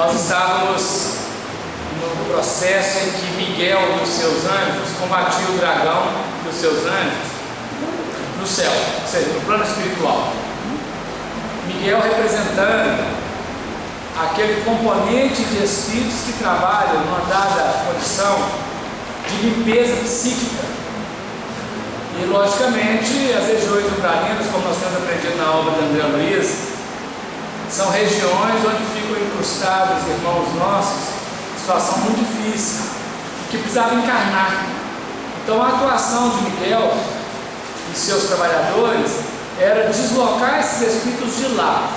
Nós estávamos no processo em que Miguel e os seus anjos combatiam o dragão e os seus anjos no céu, ou seja, no plano espiritual. Miguel representando aquele componente de espíritos que trabalham numa dada condição de limpeza psíquica. E logicamente as regiões umbralinas, como nós temos aprendido na obra de André Luiz, são regiões onde ficam incrustados irmãos nossos, situação muito difícil, que precisava encarnar. Então a atuação de Miguel e seus trabalhadores era deslocar esses espíritos de lá.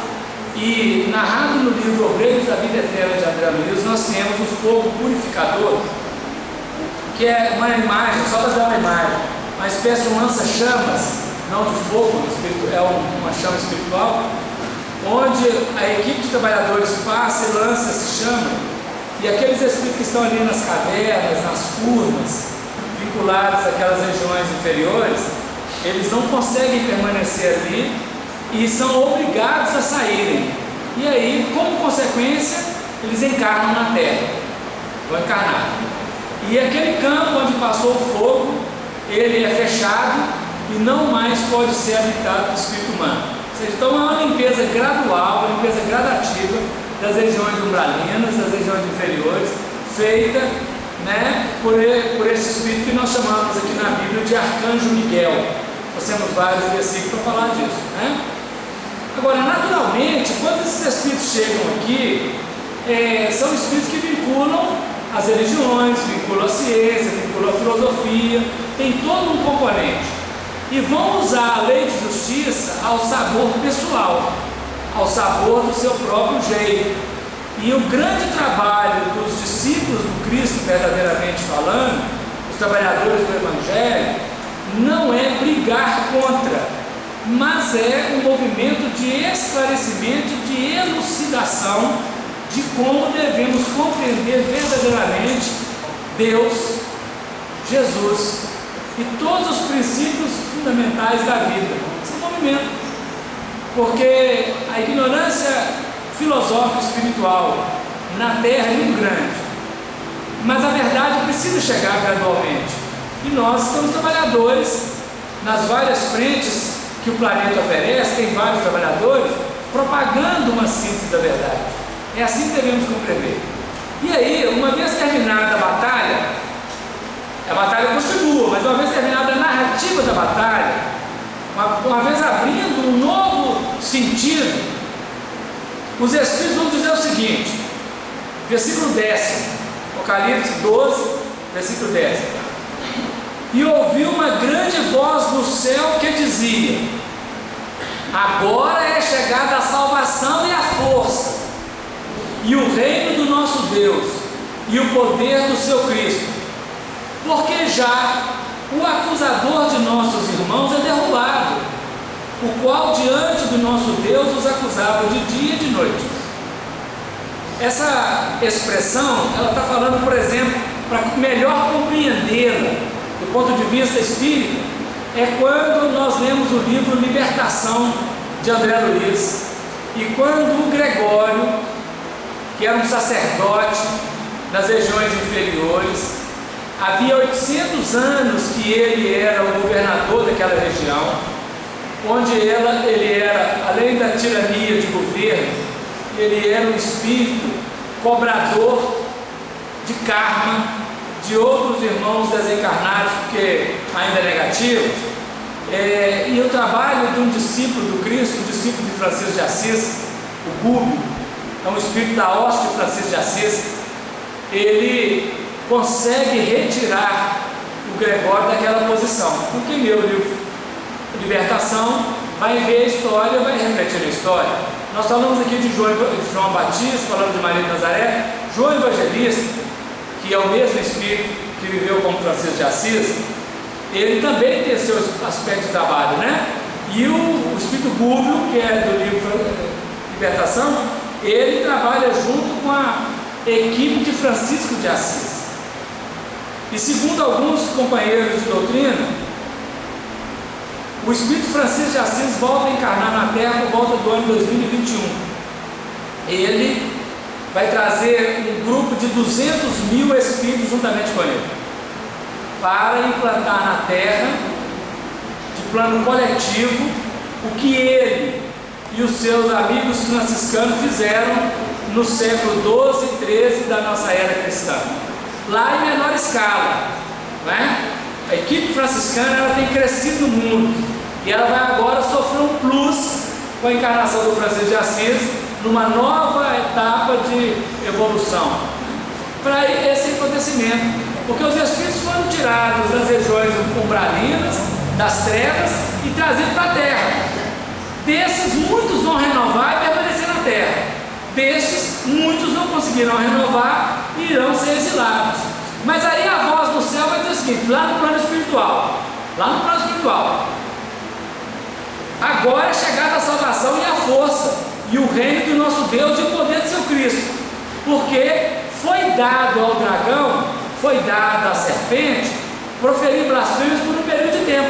E narrado no livro Obreiros da Vida Eterna de André Luiz, nós temos o fogo purificador, que é uma imagem, só para dar uma imagem, uma espécie de um lança-chamas, não de fogo, é uma chama espiritual, onde a equipe de trabalhadores passa e lança essa chama, e aqueles espíritos que estão ali nas cavernas, nas curvas, vinculados àquelas regiões inferiores, eles não conseguem permanecer ali e são obrigados a saírem. E aí, como consequência, eles encarnam na Terra, vão encarnar. E aquele campo onde passou o fogo, ele é fechado e não mais pode ser habitado pelo espírito humano. Ou seja, então é uma limpeza gradual, uma limpeza gradativa das regiões umbralinas, das regiões inferiores, feita, né, por esse espírito que nós chamamos aqui na Bíblia de Arcanjo Miguel. Nós temos vários versículos para falar disso, né? Agora, naturalmente, quando esses espíritos chegam aqui, são espíritos que vinculam as religiões, vinculam a ciência, vinculam a filosofia, tem todo um componente. E vão usar a lei de justiça ao sabor pessoal, ao sabor do seu próprio jeito. E o grande trabalho dos discípulos do Cristo, verdadeiramente falando, os trabalhadores do Evangelho, não é brigar contra, mas é um movimento de esclarecimento, de elucidação de como devemos compreender verdadeiramente Deus, Jesus e todos os princípios fundamentais da vida. Esse é um movimento, porque a ignorância filosófica e espiritual na Terra é muito grande, mas a verdade precisa chegar gradualmente, e nós somos trabalhadores nas várias frentes que o planeta oferece, tem vários trabalhadores propagando uma síntese da verdade. É assim que devemos compreender. E aí, uma vez terminada a batalha continua, mas uma vez terminada a narrativa da batalha, uma vez abrindo um novo sentido, os Espíritos vão dizer o seguinte, versículo 10, Apocalipse 12, versículo 10. E ouvi uma grande voz no céu que dizia: agora é chegada a salvação e a força, e o reino do nosso Deus, e o poder do seu Cristo, porque já o acusador de nossos irmãos é derrubado, o qual diante do nosso Deus os acusava de dia e de noite. Essa expressão, ela está falando, por exemplo, para melhor compreendê-la do ponto de vista espírita, é quando nós lemos o livro Libertação de André Luiz, e quando o Gregório, que era um sacerdote das regiões inferiores, havia 800 anos que ele era o governador daquela região, onde ele era, além da tirania de governo, ele era um espírito cobrador de karma de outros irmãos desencarnados, porque ainda é negativo. E o trabalho de um discípulo do Cristo, um discípulo de Francisco de Assis, o Gúbio, é um espírito da hoste de Francisco de Assis, ele consegue retirar o Gregório daquela posição. Porque leu o livro Libertação, vai ver a história, vai refletir a história. Nós falamos aqui de João Batista, falamos de Maria de Nazaré. João Evangelista, que é o mesmo espírito que viveu como Francisco de Assis, ele também tem seu aspecto de trabalho, né? E o espírito Gúbio, que é do livro Libertação, ele trabalha junto com a equipe de Francisco de Assis. E segundo alguns companheiros de doutrina, o espírito Francisco de Assis volta a encarnar na Terra por volta do ano 2021. Ele vai trazer um grupo de 200.000 espíritos juntamente com ele, para implantar na Terra, de plano coletivo, o que ele e os seus amigos franciscanos fizeram no século 12 e 13 da nossa era cristã, lá em menor escala, né? A equipe franciscana ela tem crescido no mundo e ela vai agora sofrer um plus com a encarnação do Francisco de Assis, numa nova etapa de evolução para esse acontecimento, porque os espíritos foram tirados das regiões umbralinas, das trevas e trazidos para a Terra. Desses, muitos vão renovar e permanecer na Terra. Destes, muitos não conseguirão renovar e irão ser exilados. Mas aí a voz do céu vai dizer o seguinte, lá no plano espiritual, agora é chegada a salvação e a força, e o reino do nosso Deus e o poder do seu Cristo, porque foi dado ao dragão, foi dado à serpente, proferir blasfêmias por um período de tempo,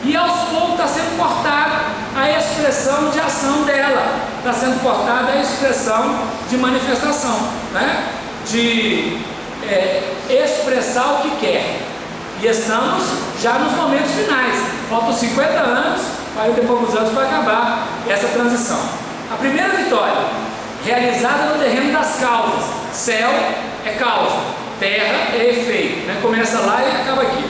e aos poucos está sendo cortada a expressão de ação dela, está sendo cortada a expressão de manifestação, né? De expressar o que quer, e estamos já nos momentos finais, faltam 50 anos, 40 e poucos anos para acabar essa transição. A primeira vitória, realizada no terreno das causas. Céu é causa, terra é efeito, né? Começa lá e acaba aqui.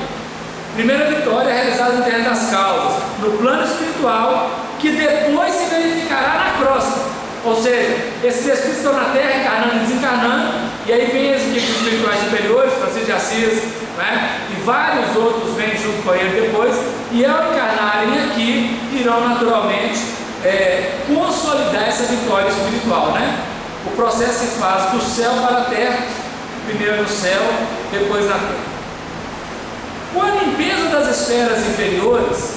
Primeira vitória realizada no terreno das causas, no plano espiritual, que depois se verificará na crosta. Ou seja, esses espíritos estão na terra encarnando e desencarnando, e aí vem as equipes espirituais superiores, Francisco de Assis, né? E vários outros vêm junto com ele depois, e ao encarnarem aqui, irão naturalmente consolidar essa vitória espiritual, né? O processo se faz do céu para a terra, primeiro no céu, depois na terra. Com a limpeza das esferas inferiores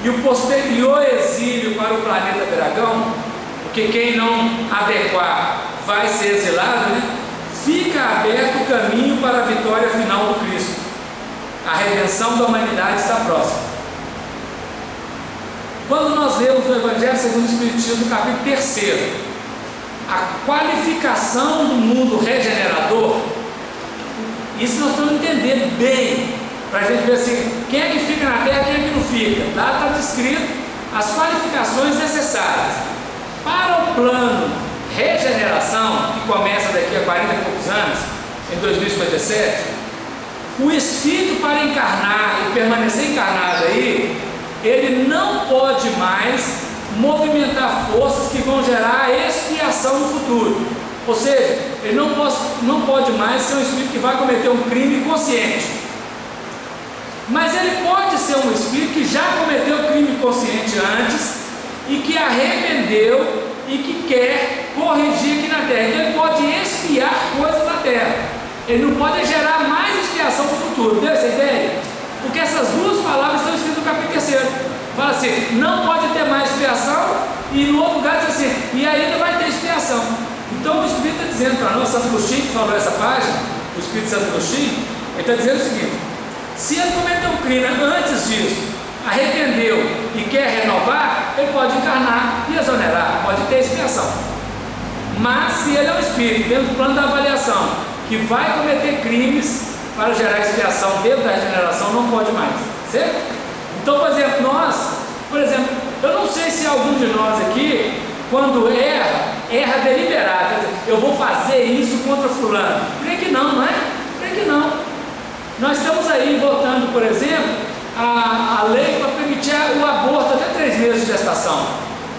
e o posterior exílio para o planeta Dragão, porque quem não adequar vai ser exilado, né? Fica aberto o caminho para a vitória final do Cristo. A redenção da humanidade está próxima. Quando nós lemos o Evangelho segundo o Espiritismo, no capítulo 3, a qualificação do mundo regenerador, isso nós estamos entendendo bem, para a gente ver assim, quem é que fica na terra, quem é que não fica. Lá está descrito as qualificações necessárias para o plano regeneração, que começa daqui a 40 e poucos anos, em 2057. O espírito, para encarnar e permanecer encarnado aí, ele não pode mais movimentar forças que vão gerar expiação no futuro. Ou seja, ele não pode mais ser um espírito que vai cometer um crime consciente. Mas ele pode ser um espírito que já cometeu crime consciente antes e que arrependeu e que quer corrigir aqui na terra. Então ele pode expiar coisas na terra. Ele não pode gerar mais expiação no futuro. Deu essa ideia? Porque essas duas palavras estão escritas no capítulo 3. Fala assim, não pode ter mais expiação, e no outro lugar diz assim, e ainda vai ter expiação. Então o Espírito está dizendo para nós, Santo Agostinho, que falou essa página, o Espírito Santo Agostinho, ele está dizendo o seguinte: se ele cometeu um crime antes disso, arrependeu e quer renovar, ele pode encarnar e exonerar, pode ter expiação. Mas se ele é um espírito dentro do plano da avaliação, que vai cometer crimes para gerar expiação dentro da regeneração, não pode mais, certo? Então, por exemplo, eu não sei se algum de nós aqui, quando erra deliberado, quer dizer, eu vou fazer isso contra fulano. Creio que não, não é? Creio que não. Nós estamos aí votando, por exemplo, a lei para permitir o aborto até 3 meses de gestação,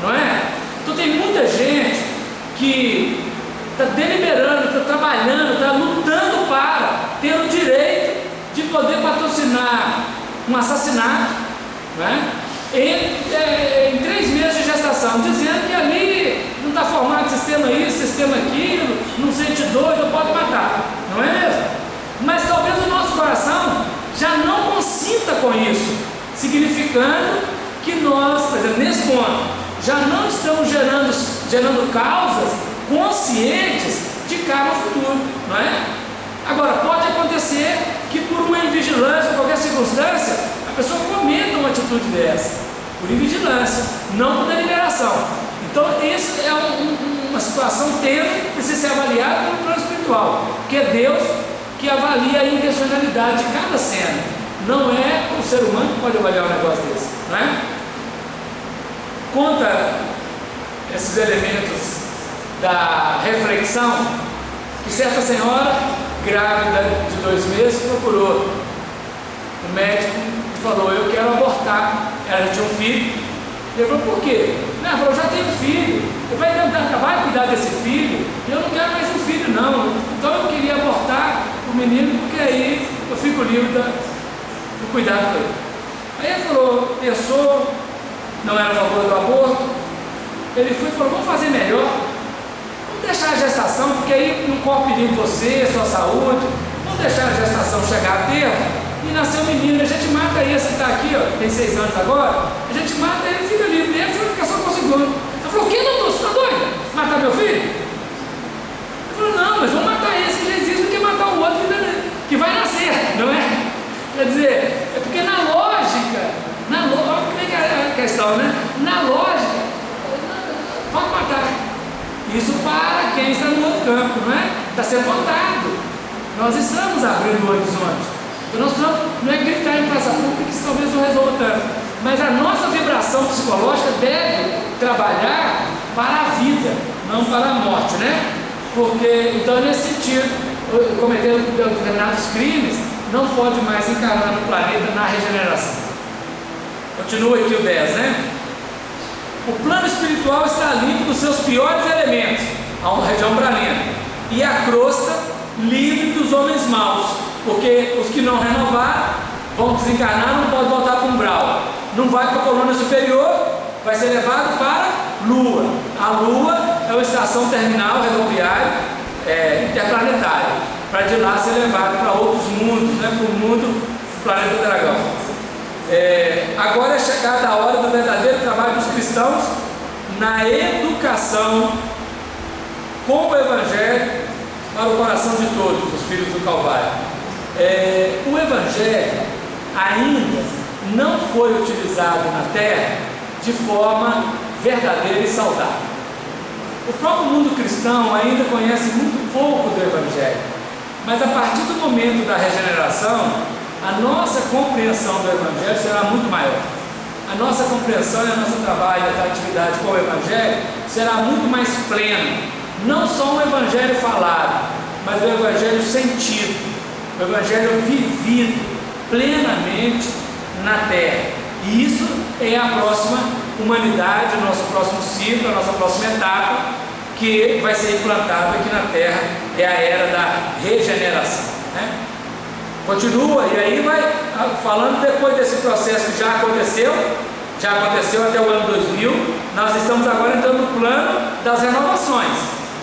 não é? Então tem muita gente que está deliberando, está trabalhando, está lutando para ter o direito de poder patrocinar um assassinato, né? Em 3 meses de gestação, dizendo que ali não está formado sistema isso, sistema aquilo, não sente dor, então pode matar, não é mesmo? Mas talvez o nosso coração já não consinta com isso, significando que nós, por exemplo, nesse ponto, já não estamos gerando causas conscientes de karma futuro, não é? Agora, pode acontecer que por uma invigilância, qualquer circunstância, a pessoa cometa uma atitude dessa, por invigilância, não por deliberação. Então, isso é uma situação tendo, precisa ser avaliada pelo plano espiritual, porque é Deus que avalia a intencionalidade de cada cena, não é o ser humano que pode avaliar um negócio desse, não é? Conta esses elementos da reflexão que certa senhora grávida de 2 meses procurou o médico e falou: eu quero abortar. Ela já tinha um filho. Ele falou: por quê? Ela falou: já tenho filho, vai cuidar desse filho, eu não quero mais um filho não, então eu queria abortar o menino, porque aí eu fico livre do cuidado dele. Aí ele falou, pensou, não era a favor do aborto. Ele foi e falou: vamos fazer melhor, vamos deixar a gestação, porque aí não corre perigo você, sua saúde, vamos deixar a gestação chegar a termo e nascer um menino, a gente mata esse que está aqui, ó, tem 6 anos agora, a gente mata ele, fica livre dele, você vai ficar só com o segundo. Ela falou: o que, doutor, você está doido? Matar meu filho? Ele falou: não, mas vamos matar esse que já existe do que matar o outro que vai nascer, não é? Quer dizer, é porque na lógica, olha como é que é a questão, né? Na lógica, pode matar. Isso para quem está no outro campo, não é? Está sendo contado. Nós estamos abrindo o horizonte. Então nós não é gritar em praça pública, que isso talvez não resolva tanto. Mas a nossa vibração psicológica deve trabalhar para a vida, não para a morte, né? Porque, então, nesse sentido, cometer determinados crimes não pode mais encarnar no planeta na regeneração. Continua aqui o 10, né? O plano espiritual está limpo dos seus piores elementos, a região umbralina, e a crosta livre dos homens maus, porque os que não renovaram vão desencarnar, não podem voltar para o umbral, não vai para a colônia superior, vai ser levado para a Lua. A Lua é uma estação terminal rodoviária interplanetária, para de lá ser levado para outros mundos, né, para o mundo do planeta Dragão. Agora é chegada a hora do verdadeiro trabalho dos cristãos na educação com o Evangelho para o coração de todos os filhos do Calvário. O Evangelho ainda não foi utilizado na Terra de forma verdadeira e saudável. O próprio mundo cristão ainda conhece muito pouco do Evangelho, mas a partir do momento da regeneração, a nossa compreensão do Evangelho será muito maior. A nossa compreensão e o nosso trabalho, a atividade com o Evangelho será muito mais pleno. Não só o Evangelho falado, mas o Evangelho sentido, o Evangelho vivido plenamente na Terra. E isso é a próxima humanidade, o nosso próximo ciclo, a nossa próxima etapa, que vai ser implantada aqui na Terra, é a era da regeneração, né? Continua, e aí vai falando depois desse processo que já aconteceu até o ano 2000, nós estamos agora entrando no plano das renovações.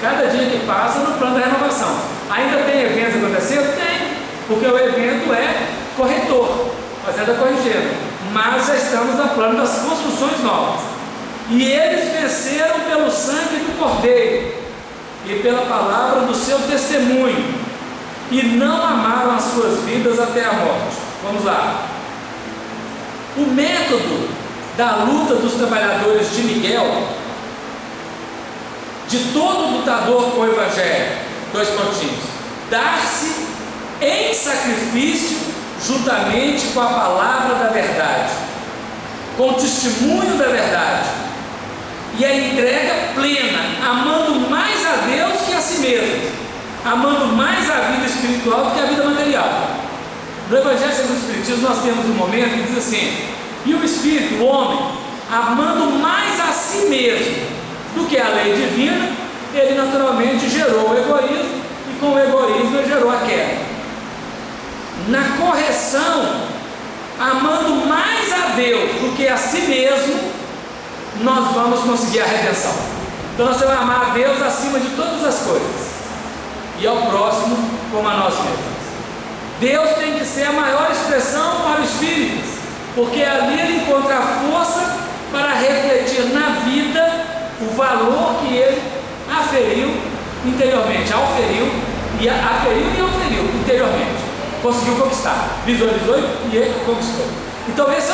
Cada dia que passa no plano da renovação. Ainda tem eventos acontecendo? Tem, porque o evento é corretor, fazendo a corrigenda, mas já estamos no plano das construções novas. E eles venceram pelo sangue do Cordeiro e pela palavra do seu testemunho, e não amaram as suas vidas até a morte. Vamos lá. O método da luta dos trabalhadores de Miguel, de todo lutador com o Evangelho, 2 pontinhos: dar-se em sacrifício juntamente com a palavra da verdade, com o testemunho da verdade, e a entrega plena, amando mais a Deus que a si mesmo, amando mais a vida espiritual do que a vida material. No Evangelho segundo o Espiritismo nós temos um momento que diz assim: e o Espírito, o homem, amando mais a si mesmo do que a lei divina, ele naturalmente gerou o egoísmo, e com o egoísmo ele gerou a queda. Na correção, amando mais a Deus do que a si mesmo, nós vamos conseguir a redenção. Então nós temos que amar a Deus acima de todas as coisas, e ao próximo como a nós mesmos. Deus tem que ser a maior expressão para o Espírito, porque ali ele encontra a força para refletir na vida o valor que ele aferiu interiormente, auferiu interiormente, conseguiu conquistar, visualizou e ele conquistou. Então esse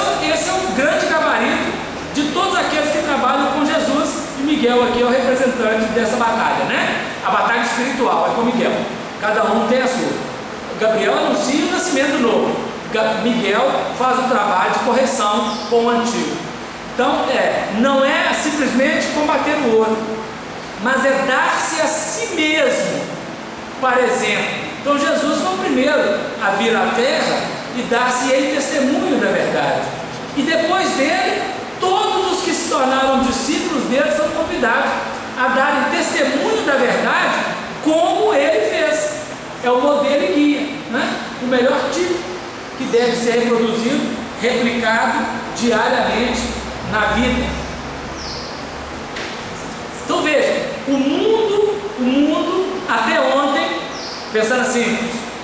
é um grande gabarito de todos aqueles que trabalham com Jesus, e Miguel aqui é o representante dessa batalha, né? A batalha espiritual é com Miguel. Cada um tem a sua. Gabriel anuncia o nascimento novo. Miguel faz o trabalho de correção com o antigo. Então, não é simplesmente combater o outro, mas é dar-se a si mesmo, para exemplo. Então, Jesus foi o primeiro a vir à terra e dar-se ele testemunho da verdade. E depois dele, todos os que se tornaram discípulos dele são convidados a darem testemunho da verdade, como ele fez. É o modelo e guia, né? O melhor tipo, que deve ser reproduzido, replicado diariamente na vida. Então veja, o mundo até ontem, pensando assim,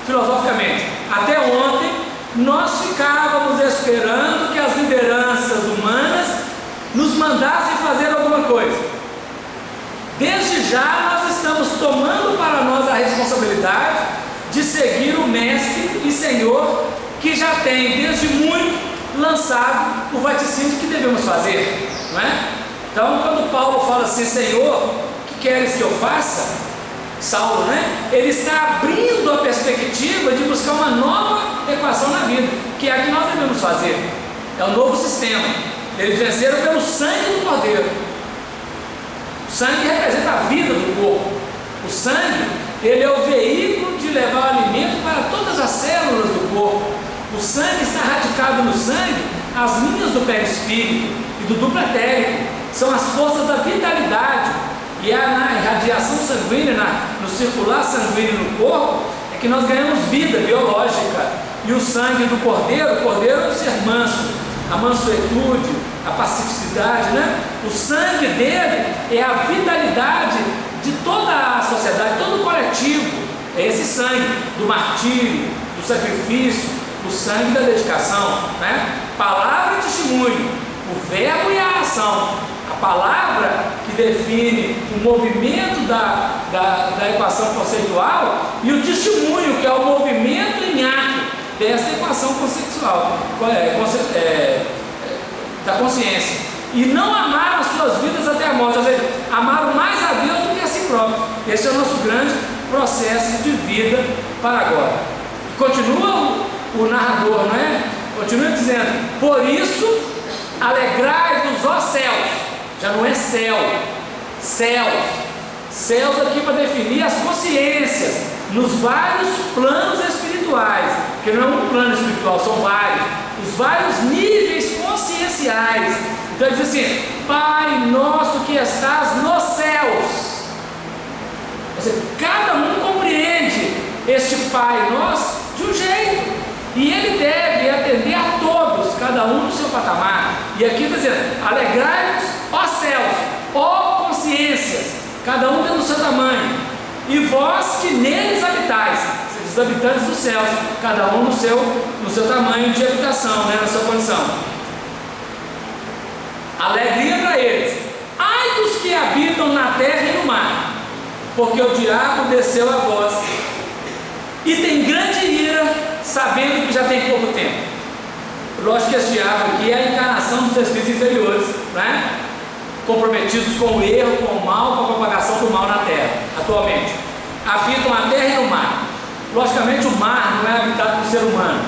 filosoficamente, até ontem nós ficávamos esperando que as lideranças humanas nos mandassem fazer alguma coisa. Desde já nós estamos tomando para nós a responsabilidade de seguir o Mestre e Senhor, que já tem desde muito lançado o vaticínio que devemos fazer, não é? Então, quando Paulo fala assim, Senhor, o que queres que eu faça? Saulo, né? Ele está abrindo a perspectiva de buscar uma nova equação na vida, que é a que nós devemos fazer. É o novo sistema. Eles venceram pelo sangue do Cordeiro. O sangue representa a vida do corpo. O sangue, ele é o veículo de levar o alimento para todas as células do corpo. O sangue está radicado no sangue, as linhas do perispírito e do duplo etérico, são as forças da vitalidade, e é na irradiação sanguínea, no circular sanguíneo no corpo, é que nós ganhamos vida biológica. E o sangue do Cordeiro, o Cordeiro é o ser manso, a mansuetude, a pacificidade, né? O sangue dele é a vitalidade de toda a sociedade, todo o coletivo. É esse sangue do martírio, do sacrifício, o sangue da dedicação, né? Palavra e testemunho, o verbo e a ação. A palavra que define o movimento da equação conceitual, e o testemunho, que é o movimento em ato dessa equação conceitual, da consciência. E não amaram as suas vidas até a morte, ou seja, amaram mais a Deus do que a si próprio. Esse é o nosso grande processo de vida para agora. Continua o narrador, não é? Continua dizendo, por isso alegrai-vos, ó céus. Já não é céu, céus aqui para definir as consciências nos vários planos espirituais, que não é um plano espiritual, são vários, os vários níveis conscienciais. Então ele diz assim, Pai nosso que estás nos céus. Ou seja, cada um compreende este Pai nosso de um jeito, e ele deve atender a todos, cada um no seu patamar. E aqui está dizendo, alegrai-vos, ó céus, ó consciências, cada um dentro do seu tamanho, e vós que neles habitais, os habitantes dos céus, cada um no seu tamanho de habitação, né, na sua condição. Alegria para eles. Ai dos que habitam na terra e no mar, porque o diabo desceu a vós e tem grande ira, sabendo que já tem pouco tempo. Lógico que esse diabo aqui é a encarnação dos espíritos inferiores, né? Comprometidos com o erro, com o mal, com a propagação do mal na terra, atualmente. Habitam a terra e o mar. Logicamente o mar não é habitado por ser humano.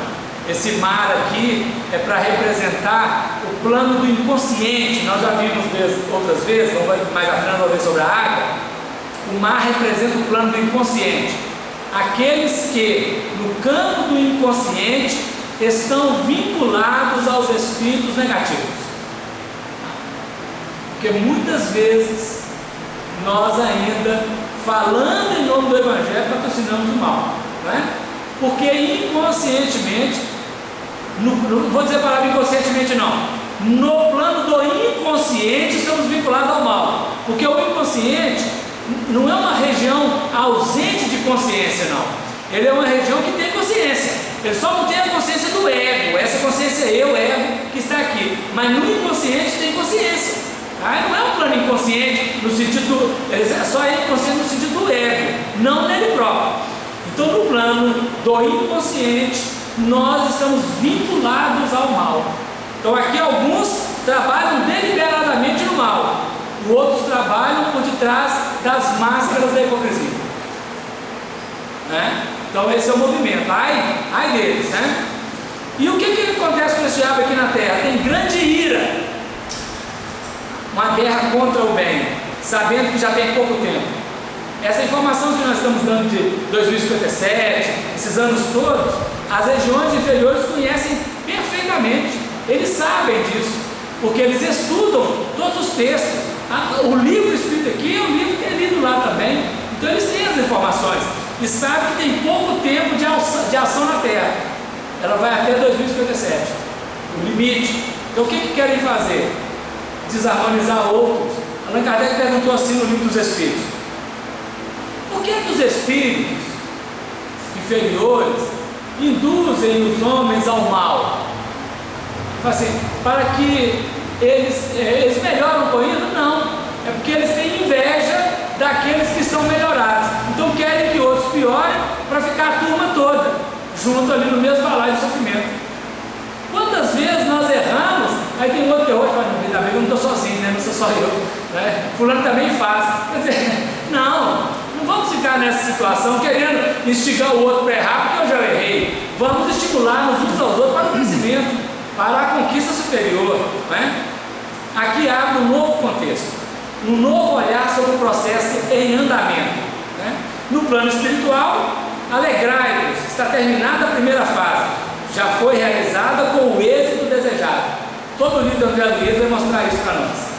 Esse mar aqui é para representar o plano do inconsciente. Nós já vimos outras vezes, mais à frente vamos ver sobre a água. O mar representa o plano do inconsciente. Aqueles que no campo do inconsciente estão vinculados aos espíritos negativos. Porque muitas vezes nós ainda, falando em nome do Evangelho, patrocinamos o mal, não é? Porque inconscientemente, não vou dizer a palavra inconscientemente não, no plano do inconsciente estamos vinculados ao mal, porque o inconsciente não é uma região ausente de consciência, não. Ele é uma região que tem consciência. Ele só não tem a consciência do ego. Essa consciência eu, ego, que está aqui. Mas no inconsciente tem consciência. Tá? Não é um plano inconsciente no sentido, é só inconsciente no sentido do ego, não nele próprio. Então no plano do inconsciente nós estamos vinculados ao mal. Então aqui alguns trabalham deliberadamente no mal. outros trabalham por detrás das máscaras da hipocrisia, né? Então esse é o movimento, ai deles, né? E o que acontece com esse diabo aqui na terra? Tem grande ira, uma guerra contra o bem, sabendo que já tem pouco tempo. Essa informação que nós estamos dando de 2057, esses anos todos, as regiões inferiores conhecem perfeitamente, eles sabem disso, porque eles estudam todos os textos. O livro escrito aqui é um livro que é lido lá também, então eles têm as informações e sabem que tem pouco tempo de ação na terra. Ela vai até 2057, o limite. Então o que querem fazer? Desarmonizar outros. Allan Kardec perguntou assim no Livro dos Espíritos: por que os espíritos inferiores induzem os homens ao mal? Assim, para que eles melhoram com isso? Não, é porque eles têm inveja daqueles que estão melhorados, então querem que outros piorem para ficar a turma toda junto ali no mesmo balaio de sofrimento. Quantas vezes nós erramos, aí tem outro que errou, fala, ainda bem que eu não estou sozinho, né? Não sou só eu, né? Fulano também faz. Quer dizer, não vamos ficar nessa situação querendo instigar o outro para errar porque eu já errei. Vamos estimular-nos uns aos outros para o crescimento, para a conquista superior, né? Aqui abre um novo contexto, um novo olhar sobre o processo em andamento, né? No plano espiritual, alegrai-vos, está terminada a primeira fase, já foi realizada com o êxito desejado. Todo o livro de André Luiz vai mostrar isso para nós.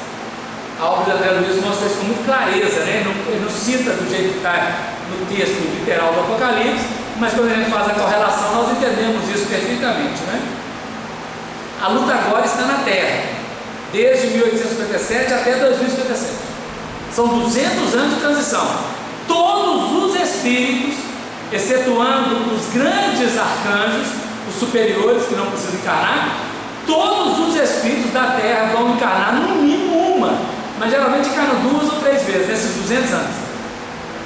A obra de André Luiz mostra isso com muita clareza, né? Ele não cita do jeito que está no texto literal do Apocalipse, mas quando a gente faz a correlação, nós entendemos isso perfeitamente, né? A luta agora está na Terra, desde 1857 até 2057. São 200 anos de transição. Todos os espíritos, excetuando os grandes arcanjos, os superiores que não precisam encarnar, todos os espíritos da Terra vão encarnar no mínimo uma, mas geralmente encarnam 2 ou 3 vezes nesses 200 anos.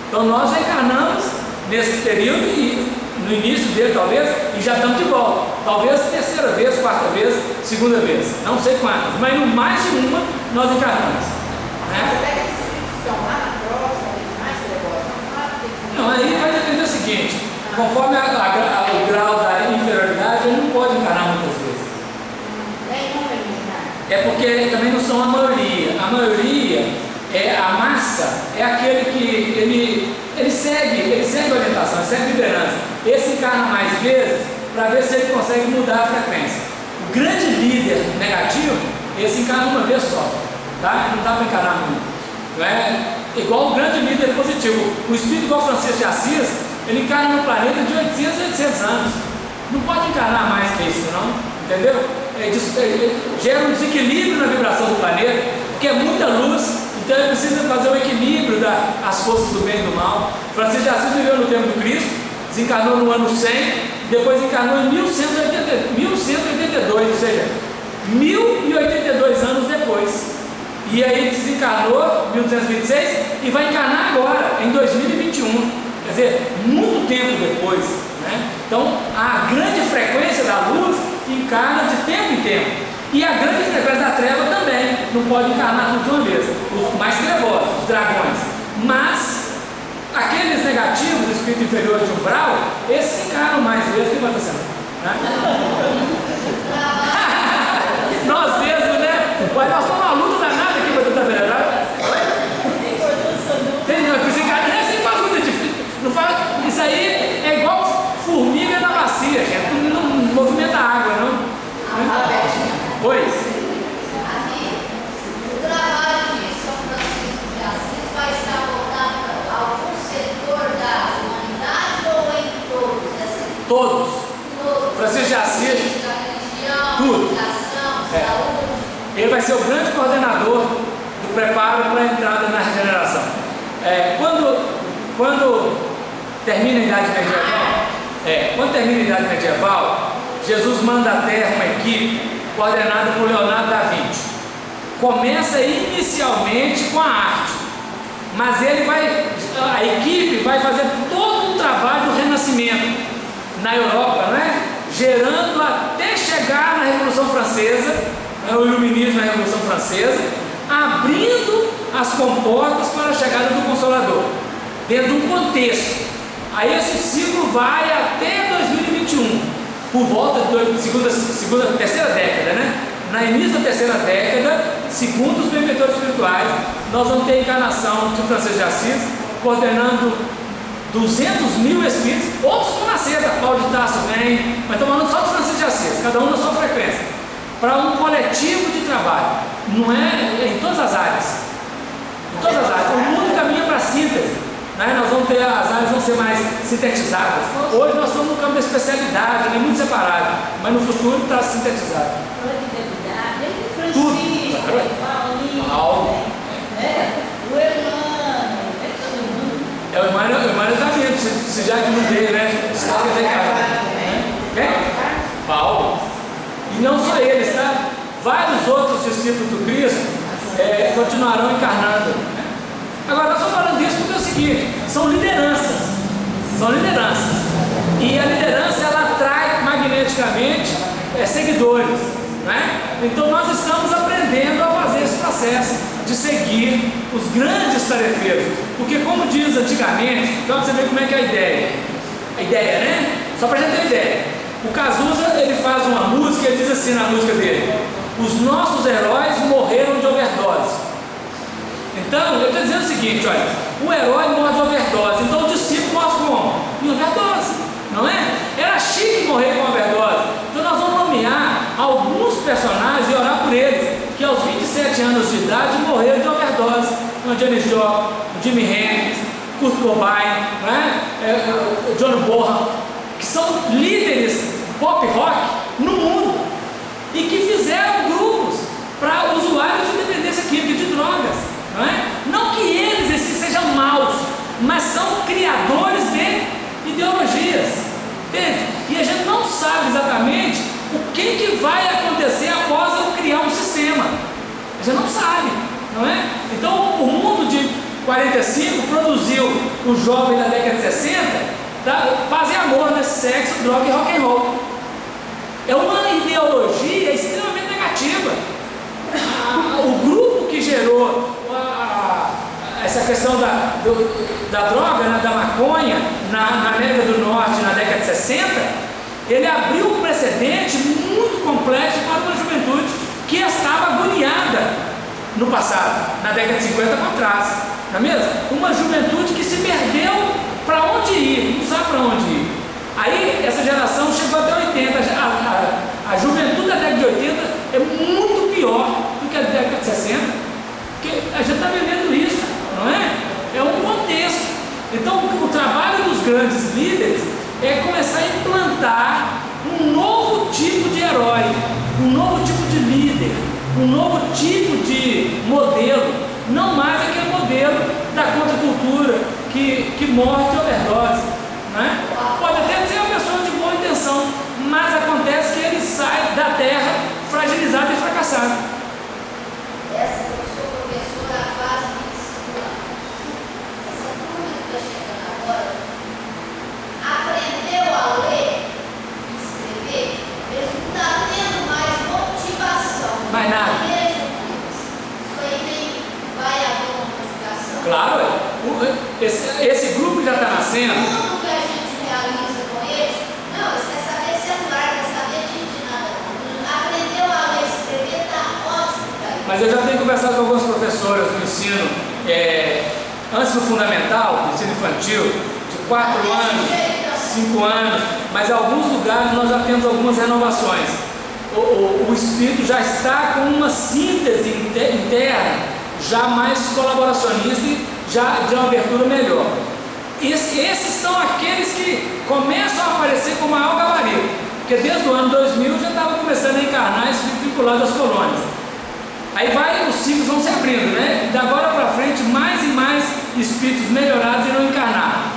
Então nós já encarnamos nesse período e no início dele talvez, e já estamos de volta, talvez terceira vez, quarta vez, segunda vez, não sei quantas, mas no mais de uma nós encarnamos, né? Não, aí vai depender do seguinte, conforme o grau da inferioridade, ele não pode encarnar muitas vezes. É porque também não são a maioria. A maioria, a massa, é aquele que ele segue a orientação, ele segue a liderança. Esse encarna mais vezes para ver se ele consegue mudar a frequência. O grande líder negativo, esse encarna uma vez só, tá? Não dá para encarnar muito. Não é igual o grande líder positivo. O espírito igual Francisco de Assis, ele encarna no planeta de 800 a 800 anos. Não pode encarnar mais que isso, não? Entendeu? Gera um desequilíbrio na vibração do planeta, porque é muita luz, então ele precisa fazer o equilíbrio das forças do bem e do mal. Francisco de Assis viveu no tempo do Cristo, desencarnou no ano 100, depois encarnou em 1182, ou seja, 1082 anos depois. E aí desencarnou em 1226 e vai encarnar agora, em 2021, quer dizer, muito tempo depois, né? Então, a grande frequência da luz encarna de tempo em tempo, e a grande frequência da treva também, não pode encarnar tudo de uma vez, os mais trevosos, os dragões, mas aqueles negativos, espírito inferior de umbral, esses encarnam mais vezes. O que vai acontecendo? Né? Nós mesmos, né? Mas nós estamos numa luta danada aqui para tentar melhorar. Não fala, isso aí é igual formiga na bacia, gente. Não movimenta a água, não. Oi? O trabalho de São Francisco de Assis vai estar voltado a algum setor da humanidade ou em todos? Todos. Francisco de Assis, da religião, tudo. educação, saúde. Ele vai ser o grande coordenador do preparo para a entrada na regeneração. Quando termina a Idade Medieval, Jesus manda à Terra uma equipe coordenada por Leonardo da Vinci. Começa inicialmente com a arte, mas a equipe vai fazer todo um trabalho do Renascimento na Europa, né? Gerando até chegar na Revolução Francesa, o Iluminismo na Revolução Francesa, abrindo as comportas para a chegada do Consolador, dentro de um contexto. Aí esse ciclo vai até 2021, por volta de terceira década, né? Na início da terceira década, segundo os benfeitores espirituais, nós vamos ter a encarnação de Francisco de Assis, coordenando 200.000 espíritos. Outros vão nascer, da Paulo de Tarso vem, mas estamos falando só de Francisco de Assis, cada um na sua frequência, para um coletivo de trabalho. Não é em todas as áreas. Em todas as áreas. O mundo caminha para a síntese. Né? Nós vamos ter, as áreas vão ser mais sintetizadas. Hoje nós estamos no campo da especialidade, né? Muito separado, mas no futuro está sintetizado. Tudo. Paulo. O Emmanuel. É o Emmanuel está vindo, se já que não veio, né? Quem? Paulo. E não só eles, tá? Vários outros discípulos do Cristo continuarão encarnando. Agora, nós estamos falando disso porque é o seguinte: são lideranças. São lideranças. E a liderança, ela atrai magneticamente seguidores. Né? Então, nós estamos aprendendo a fazer esse processo de seguir os grandes tarefeiros. Porque, como diz antigamente, então você vê como é que é a ideia. A ideia, né? Só para a gente ter ideia. O Cazuza, ele faz uma música, ele diz assim na música dele: os nossos heróis morreram de overdose. Então, eu estou dizendo o seguinte, olha, o herói morre de overdose, então o discípulo morre como? Em overdose, não é? Era chique morrer com overdose. Então nós vamos nomear alguns personagens e orar por eles, que aos 27 anos de idade morreram de overdose. O Janis Joplin, o Jimi Hendrix, Kurt Cobain, né? O John Bonham, que são líderes pop rock no mundo e que fizeram grupos para usuários de dependência química, de drogas. Não é? Não que eles sejam maus, mas são criadores de ideologias, entende? E a gente não sabe exatamente o que vai acontecer após eu criar um sistema. A gente não sabe, não é? Então o mundo de 45 produziu o jovem da década de 60, paz e amor, né? Sexo, droga e rock and roll. É uma ideologia extremamente negativa. O grupo que gerou essa questão da droga, né, da maconha na América do Norte na década de 60, ele abriu um precedente muito complexo para uma juventude que estava agoniada no passado, na década de 50 para trás, não é mesmo? Uma juventude que se perdeu para onde ir, não sabe para onde ir. Aí essa geração chegou até 80, a juventude da década de 80 é muito pior do que a década de 60, porque a gente está vivendo isso, não é? É um contexto. Então o trabalho dos grandes líderes é começar a implantar um novo tipo de herói, um novo tipo de líder, um novo tipo de modelo, não mais aquele modelo da contracultura que morre de overdose, né? Pode até ser uma pessoa de boa intenção, mas acontece que ele sai da terra fragilizado e fracassado. Essa que eu sou professora há quase 25 anos. Essa turma que está chegando agora aprendeu a ler e escrever, eles não estão tendo mais motivação. Mais nada. Isso aí vai haver uma modificação. Claro, esse grupo já está nascendo. Tudo que a gente realiza com eles, não, eles querem saber celular, quer saber de nada. Aprendeu a ler e escrever, está ótimo para eles. Mas eu já tenho conversado com alguns professores do ensino, antes do fundamental, do ensino infantil, de 4 anos, 5 anos, mas em alguns lugares nós já temos algumas renovações. O espírito já está com uma síntese interna, já mais colaboracionista e já de uma abertura melhor. Esses são aqueles que começam a aparecer com maior gabarito, porque desde o ano 2000 já estava começando a encarnar espírito vinculado às colônias. Aí os ciclos vão se abrindo, né? E da agora para frente, mais e mais espíritos melhorados irão encarnar.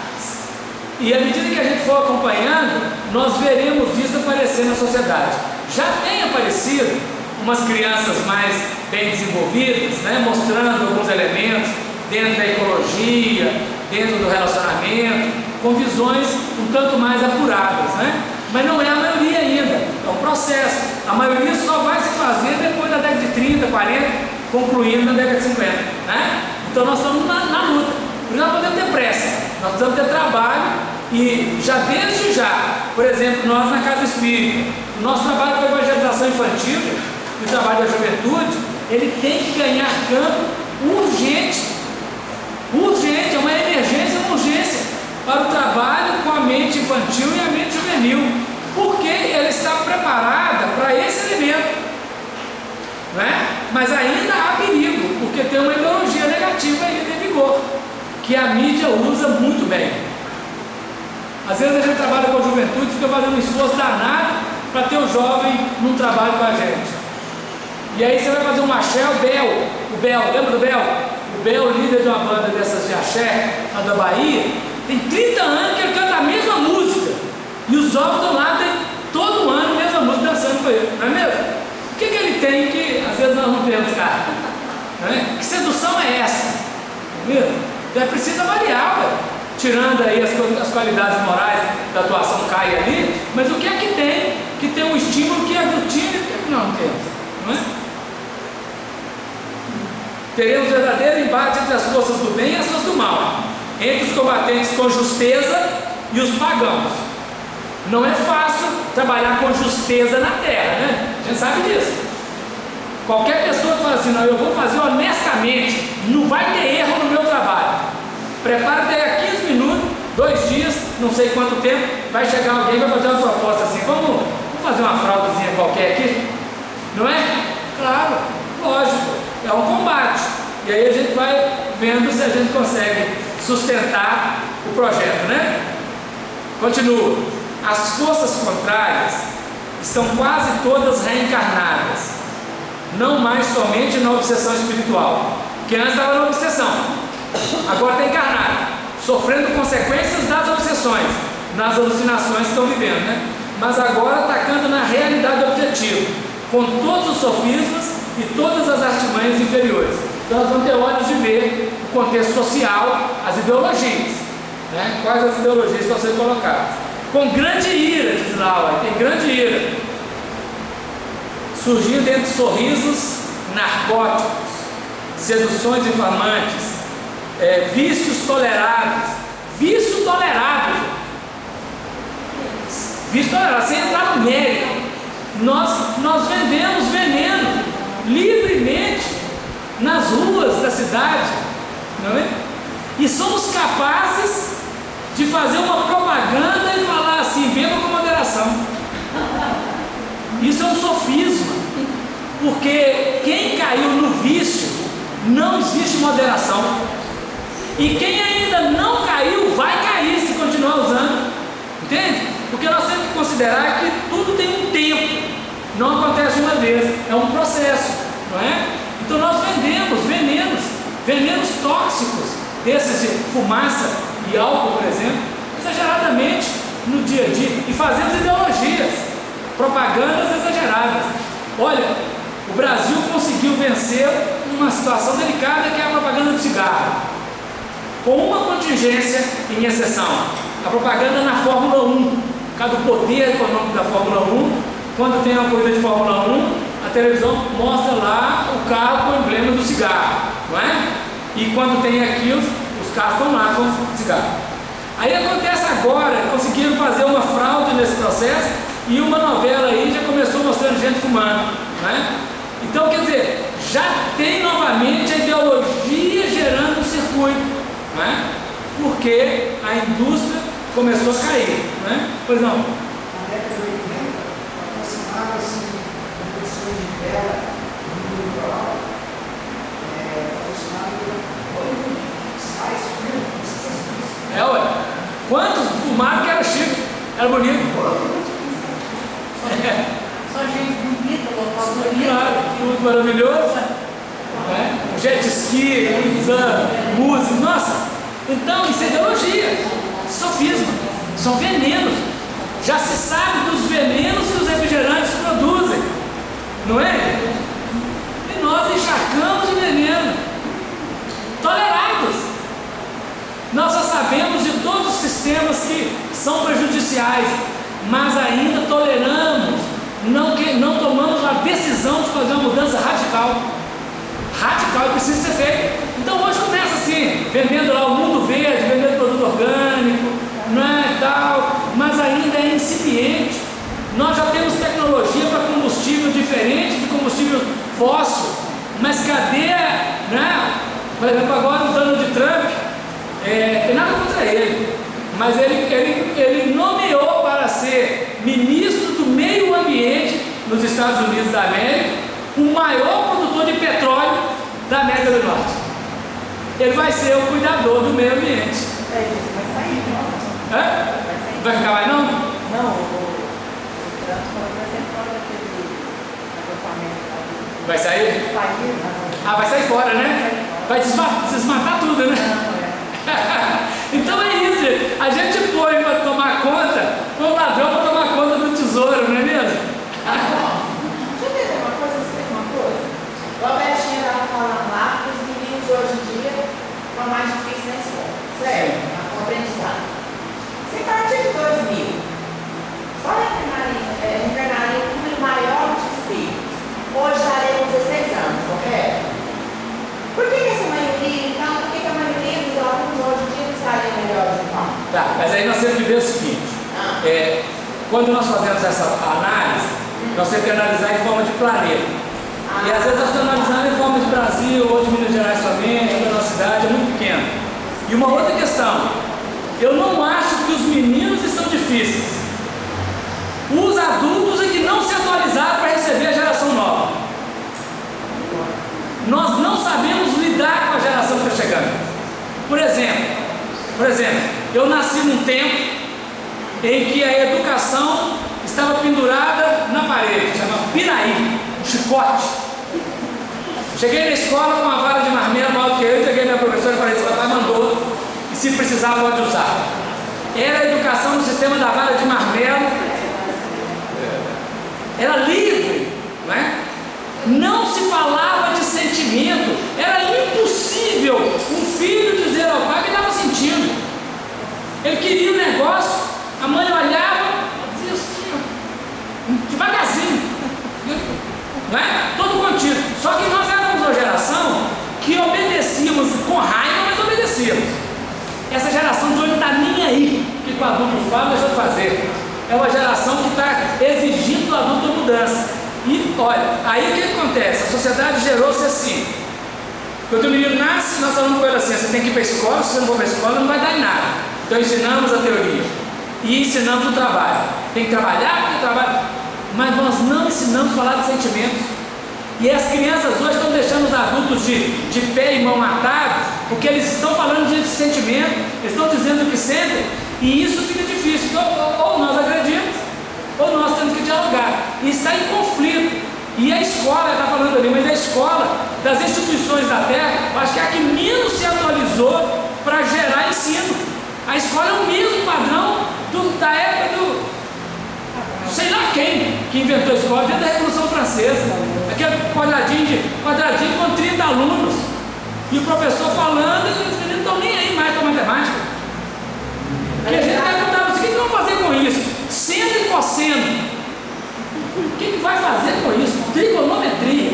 E à medida que a gente for acompanhando, nós veremos isso aparecer na sociedade. Já tem aparecido umas crianças mais bem desenvolvidas, né? Mostrando alguns elementos dentro da ecologia, dentro do relacionamento, com visões um tanto mais apuradas, né? Mas não é a maioria ainda, é um processo. A maioria só vai se fazer depois da década de 30, 40, concluindo na década de 50, né? Então nós estamos na luta. Por isso nós podemos ter pressa, nós precisamos ter trabalho e já desde já, por exemplo, nós na Casa Espírita, o nosso trabalho com a evangelização infantil e o trabalho da juventude, ele tem que ganhar campo urgente, é uma emergência, uma urgência para o trabalho com a mente infantil e a mente juvenil, porque ela está preparada para esse elemento, não é? Mas ainda há perigo, porque tem uma ideologia negativa ainda em vigor, que a mídia usa muito bem. Às vezes a gente trabalha com a juventude, fica fazendo um esforço danado para ter o jovem num trabalho com a gente. E aí você vai fazer um axé, o Bel, lembra do Bel? O Bel, líder de uma banda dessas de axé, lá da Bahia, tem 30 anos que ele canta a mesma música. E os jovens estão lá, tem todo ano a mesma música dançando com ele, não é mesmo? O que ele tem que às vezes nós não temos, cara? Não é? Que sedução é essa? Não é mesmo? Então é preciso avaliar, ué. Tirando aí as qualidades morais da atuação cai ali, mas o que é que tem um estímulo que aglutina e o que é que não temos, não é? Teremos verdadeiro embate entre as forças do bem e as forças do mal, entre os combatentes com justeza e os pagãos. Não é fácil trabalhar com justeza na terra, né? A gente sabe disso. Qualquer pessoa que fala assim, não, eu vou fazer honestamente, não vai ter erro no meu trabalho. Prepara até 15 minutos, 2 dias, não sei quanto tempo, vai chegar alguém e vai fazer uma proposta assim, vamos fazer uma fraudezinha qualquer aqui, não é? Claro, lógico, é um combate, e aí a gente vai vendo se a gente consegue sustentar o projeto, né? Continua, as forças contrárias estão quase todas reencarnadas, não mais somente na obsessão espiritual, que antes estava na obsessão. Agora está encarnado, sofrendo consequências das obsessões, nas alucinações que estão vivendo, né? Mas agora atacando na realidade objetiva, com todos os sofismas e todas as artimanhas inferiores. Então nós vamos ter olhos de ver o contexto social, as ideologias, né? Quais as ideologias estão sendo colocadas. Com grande ira, diz lá, tem grande ira, surgindo entre sorrisos narcóticos, seduções infamantes, vícios tolerados, vício tolerado, sem entrar no mérito. Nós vendemos veneno livremente nas ruas da cidade, não é? E somos capazes de fazer uma propaganda e falar assim, beba com moderação. Isso é um sofisma, porque quem caiu no vício, não existe moderação. E quem ainda não caiu, vai cair se continuar usando. Entende? Porque nós temos que considerar que tudo tem um tempo. Não acontece de uma vez. É um processo. Não é? Então nós vendemos venenos tóxicos, desses de fumaça e álcool, por exemplo, exageradamente no dia a dia. E fazemos ideologias, propagandas exageradas. Olha, o Brasil conseguiu vencer uma situação delicada que é a propaganda do cigarro, com uma contingência em exceção, a propaganda na Fórmula 1, por causa do poder econômico da Fórmula 1, quando tem uma corrida de Fórmula 1, a televisão mostra lá o carro com o emblema do cigarro, não é? E quando tem aquilo, os carros estão lá com o cigarro. Aí acontece agora, conseguiram fazer uma fraude nesse processo, e uma novela aí já começou mostrando gente fumando, não é? Então, quer dizer, já tem novamente a ideologia gerando um circuito, não é? Porque a indústria começou a cair, não é? Pois não? Na década de 80, aproximava-se competições de vela no mundo rural, patrocinado por Hollywood, Sais, Filmes. Ué. Quantos fumaram que era chique, era bonito? Só gente bonita, local bonito. Claro, tudo maravilhoso. Jet ski, música, nossa. Então, isso é ideologia, sofisma, são venenos. Já se sabe dos venenos que os refrigerantes produzem, não é? E nós encharcamos de veneno, tolerados. Nós já sabemos de todos os sistemas que são prejudiciais, mas ainda toleramos, não tomamos a decisão de fazer uma mudança radical. Radical, precisa ser feito. Então hoje começa fóssil. Mas cadê, né? Por exemplo, agora o Donald Trump, tem nada contra ele, mas ele nomeou para ser ministro do meio ambiente nos Estados Unidos da América, o maior produtor de petróleo da América do Norte. Ele vai ser o cuidador do meio ambiente. Vai sair, não? Hã? Vai ficar mais não? Não, o Trump falou que vai ser fora daquele agrupamento lá. Vai sair? Sair, não. Ah, vai sair fora, né? Vai desmatar tudo, né? Então é isso, gente. A gente põe para tomar conta, o ladrão para tomar conta do tesouro, não é mesmo? Deixa eu entender uma coisa, você tem uma coisa? O Albertinho estava falando lá que os meninos hoje em dia estão mais difíceis na escola, certo? Na aprendizagem. Se a partir de 2000, só internaria um número maior de espíritos, hoje estaria com 16 anos, correto? Por que essa maioria, então, por que a maioria dos alunos hoje em dia não estariam melhores, então? Tá, mas aí nós temos que ver o seguinte, quando nós fazemos essa análise, nós temos que analisar em forma de planeta. E às vezes nós estamos analisando em forma de Brasil, ou de Minas Gerais somente, ou da nossa cidade, é muito pequeno. E uma outra questão, eu não acho que os meninos estão difíceis. Os adultos é que não se atualizaram para receber a geração nova. Nós não sabemos lidar com a geração que está chegando. Por exemplo, eu nasci num tempo em que a educação estava pendurada na parede, chamava piraí, um chicote. Cheguei na escola com uma vara de marmelo maior que eu, entreguei minha professora e falei: esse papai mandou, e se precisar pode usar. Era a educação no sistema da vara de marmelo, era livre, não é? Não se falava de sentimento, era impossível um filho dizer ao pai que estava sentindo. Ele queria um negócio, a mãe olhava, dizia assim, devagarzinho, não é? Todo contido. Só que nós éramos uma geração que obedecíamos com raiva, mas obedecíamos. Essa geração de hoje não está nem aí que o adulto fala, deixa eu fazer. É uma geração que está exigindo do adulto a mudança. E olha, aí o que acontece? A sociedade gerou-se assim. Quando o menino nasce, nós falamos com ele assim: você tem que ir para a escola, se você não for para a escola, não vai dar em nada. Então ensinamos a teoria e ensinamos o trabalho. Tem que trabalhar porque trabalha. Mas nós não ensinamos a falar de sentimentos. E as crianças hoje estão deixando os adultos de pé e mão atados, porque eles estão falando de sentimento, eles estão dizendo o que sentem, e isso fica difícil. Então, ou nós agredimos, ou nós temos que dialogar, e está em conflito. E a escola, está falando ali, mas a escola, das instituições da Terra, eu acho que é a que menos se atualizou para gerar ensino. A escola é o mesmo padrão da época do sei lá quem que inventou a escola, dentro da Revolução Francesa. Aquele quadradinho com 30 alunos, e o professor falando, e eles não estão nem aí mais com a matemática. Porque a gente perguntava assim: o que vamos fazer com isso? Seno e cosseno. O que vai fazer com isso? Trigonometria.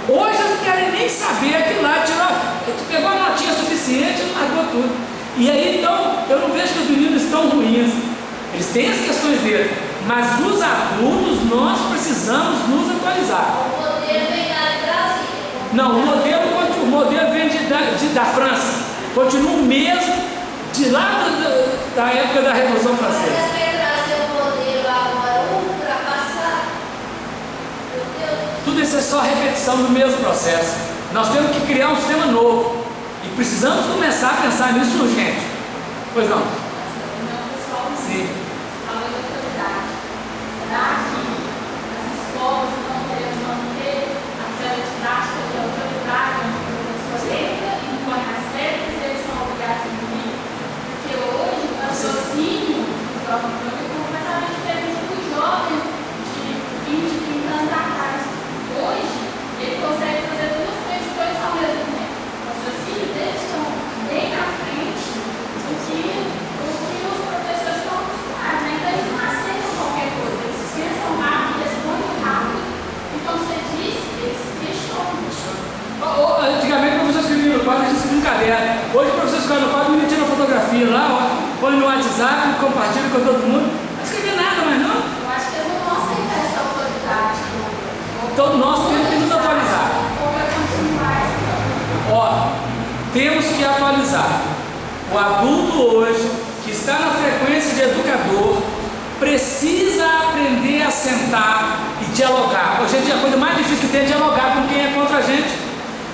Hoje eles não querem nem saber aquilo lá, pegou a notinha suficiente e largou tudo. E aí então, eu não vejo que os meninos estão ruins. Eles têm as questões deles, mas os adultos nós precisamos nos atualizar. O modelo vem lá de Brasília. Não, o modelo vem da França, continua o mesmo de lá da época da Revolução Francesa. Mas quer trazer o modelo agora ultrapassado? Meu Deus. Tudo isso é só repetição do mesmo processo. Nós temos que criar um sistema novo e precisamos começar a pensar nisso urgente. Pois não? Sim. Será que as escolas não querem manter aquela didática de autoridade, onde o professor entra e impõe as regras e eles são obrigados a cumprir? Porque hoje o raciocínio do jovem é completamente diferente do jovem de 20, 30 anos atrás. Hoje, ele consegue fazer duas, três coisas ao mesmo tempo. O raciocínio deles estão bem à frente do que os professores estão acostumados, né? Então, eles não aceitam qualquer coisa. Pensam rápido, respondem rápido. Então você disse, eles questionam. Antigamente o professor escrevia no quadro, a gente escrevia um caderno. Hoje o professor escreve no quadro, o menino tira uma fotografia lá, ó, põe no WhatsApp, compartilha com todo mundo. Não escrevia nada mais não. Eu acho que eles não vão aceitar essa autoridade. Então nós temos que nos Ó, temos que atualizar. O adulto hoje, que está na frequência de educador, precisa aprender a sentar e dialogar. Hoje em dia a coisa mais difícil que tem é dialogar com quem é contra a gente.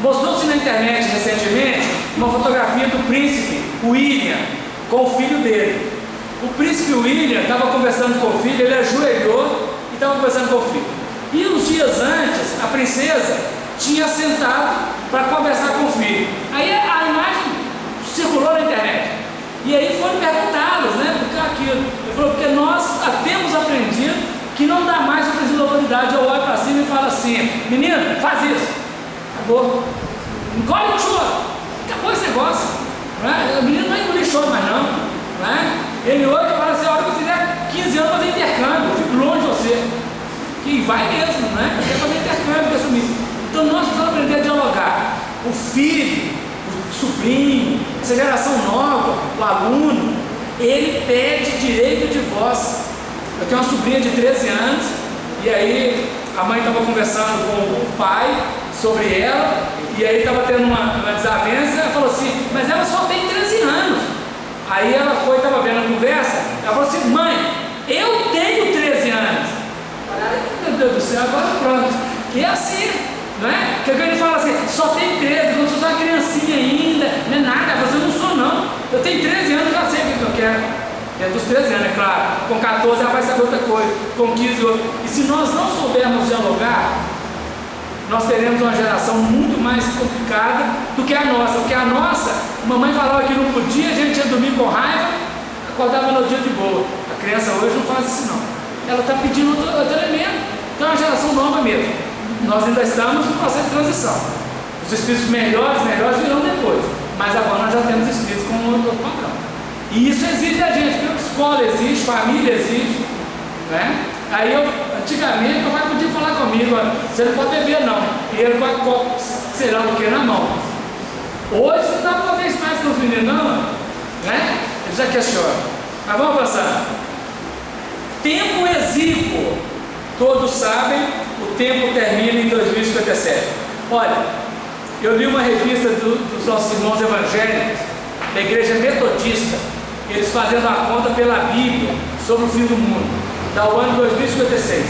Mostrou-se na internet recentemente uma fotografia do príncipe William com o filho dele. O príncipe William estava conversando com o filho, ele ajoelhou e estava conversando com o filho. E uns dias antes, a princesa tinha sentado para conversar com o filho. Aí a imagem circulou na internet. E aí foram perguntá-los, né, por que aquilo. Ele falou, porque nós temos aprendido que não dá mais para precisar de autoridade. Eu olho para cima e falo assim, menino, faz isso. Acabou. Engole o choro. Acabou esse negócio. Né? O menino não engole choro mais não. Né? Ele hoje fala assim, a hora que eu fizer 15 anos, fazer intercâmbio, eu fico longe de você. Que vai mesmo, né? Quer fazer intercâmbio, quer assumir. Então nós precisamos aprender a dialogar. O filho, o sobrinho, essa geração nova, o aluno, ele pede direito de voz. Eu tenho uma sobrinha de 13 anos, e aí a mãe estava conversando com o pai sobre ela, e aí estava tendo uma desavença, ela falou assim, mas ela só tem 13 anos. Aí ela foi, estava vendo a conversa, ela falou assim, mãe, eu tenho 13 anos. Meu Deus do céu, agora pronto. Que é assim, não é? Porque ele fala assim, só tem 13, não sou só uma criancinha ainda, não é nada, mas eu não sou não. Eu tenho 13 anos, já sei o que eu quero. Que é dos 13 anos, é claro. Com 14 ela vai saber outra coisa, com 15 outra. E se nós não soubermos dialogar, nós teremos uma geração muito mais complicada do que a nossa. Porque a nossa, mamãe falava que não podia, a gente ia dormir com raiva, acordava no dia de boa. A criança hoje não faz isso não. Ela está pedindo outro elemento. Então é uma geração nova mesmo. Nós ainda estamos no processo de transição. Os espíritos melhores virão depois. Mas agora nós já temos espíritos com outro padrão. E isso exige a gente, porque a escola exige, família exige. Né? Aí antigamente meu pai podia falar comigo, você não pode beber não. E ele com a copa, sei lá o que, na mão. Hoje você não dá para fazer isso mais com os meninos não, né? Eles já questionam. Mas vamos avançar. Tempo exíguo, todos sabem, o tempo termina em 2057. Olha, eu li uma revista dos nossos irmãos evangélicos, da igreja metodista, eles fazendo a conta pela Bíblia sobre o fim do mundo, da o ano 2056.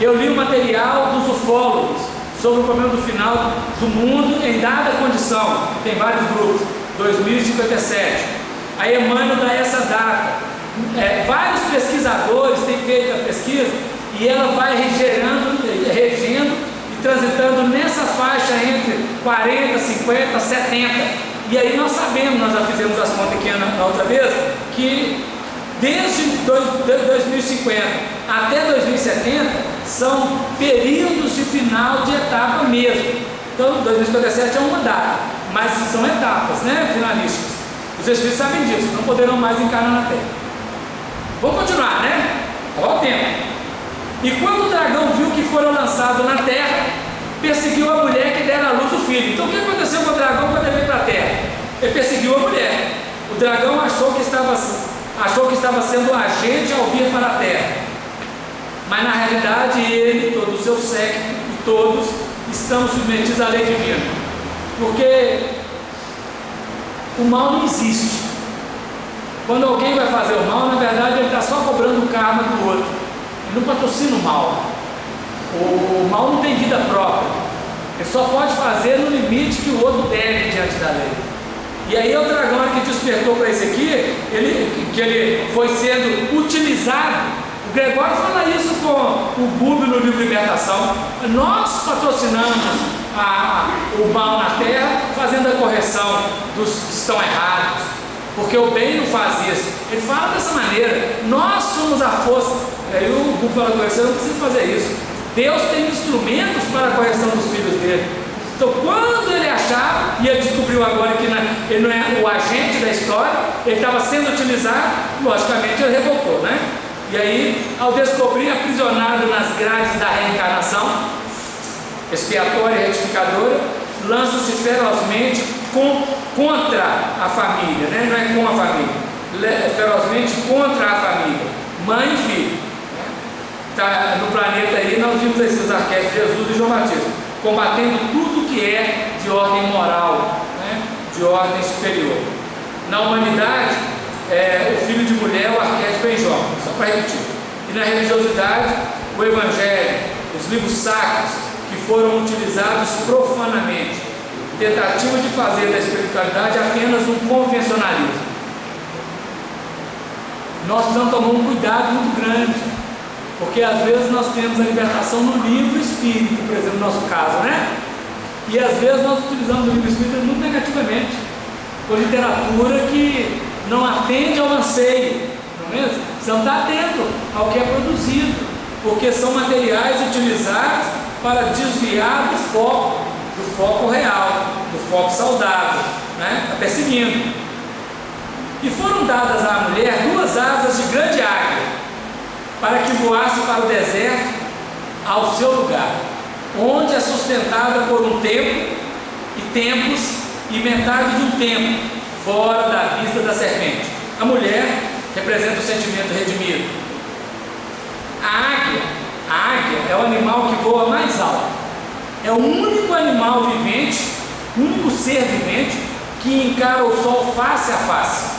Eu li o material dos ufólogos sobre o problema do final do mundo em dada condição, tem vários grupos, 2057. A Emmanuel dá essa data. Vários pesquisadores têm feito a pesquisa e ela vai regendo e transitando nessa faixa entre 40, 50, 70. E aí nós sabemos, nós já fizemos as contas aqui na outra vez, que desde 2050 até 2070 são períodos de final de etapa mesmo. Então 2057 é uma data, mas são etapas, né, finalísticas. Os espíritos sabem disso, não poderão mais encarnar na Terra. Vamos continuar, né? Olha o tempo. E quando o dragão viu que foram lançados na terra, perseguiu a mulher que dera à luz o filho. Então o que aconteceu com o dragão quando ele veio para a terra? Ele perseguiu a mulher. O dragão achou que estava sendo agente ao vir para a terra. Mas na realidade ele, todo o seu séquito e todos estão submetidos à lei divina. Porque o mal não existe. Quando alguém vai fazer o mal, na verdade ele está só cobrando o karma do outro. Ele não patrocina o mal. O mal não tem vida própria. Ele só pode fazer no limite que o outro deve diante da lei. E aí o dragão que despertou para esse aqui, que ele foi sendo utilizado. O Gregório fala isso com o Búbio no livro Libertação. Nós patrocinamos o mal na terra, fazendo a correção dos que estão errados. Porque o bem não faz isso. Ele fala dessa maneira. Nós somos a força. Aí o Búbio fala com você, não precisa fazer isso. Deus tem instrumentos para a correção dos filhos dele. Então quando ele achava, e ele descobriu agora que ele não é o agente da história, ele estava sendo utilizado, logicamente ele revocou, né? E aí, ao descobrir aprisionado nas grades da reencarnação, expiatória e retificadora, lança-se ferozmente contra a família, né? Não é com a família, ferozmente contra a família, mãe e filho. Tá no planeta aí, nós vimos esses arquétipos, Jesus e João Batista. combatendo tudo que é de ordem moral, né? De ordem superior. Na humanidade, o filho de mulher, o arquétipo é em Jó, só para repetir. E na religiosidade, o evangelho, os livros sacros que foram utilizados profanamente, tentativa de fazer da espiritualidade apenas um convencionalismo. Nós precisamos tomar um cuidado muito grande, porque às vezes nós temos a libertação no livro espírito, por exemplo, no nosso caso, né? E às vezes nós utilizamos o livro espírito muito negativamente, com literatura que não atende ao anseio, não é mesmo? Precisamos estar atentos ao que é produzido, porque são materiais utilizados para desviar do foco real, do foco saudável, né? Está perseguindo. E foram dadas à mulher 2 asas de grande águia, para que voasse para o deserto, ao seu lugar, onde é sustentada por um tempo e tempos e metade de um tempo, fora da vista da serpente. A mulher representa o sentimento redimido. A águia é o animal que voa mais alto. É o único animal vivente, o único ser vivente que encara o sol face a face,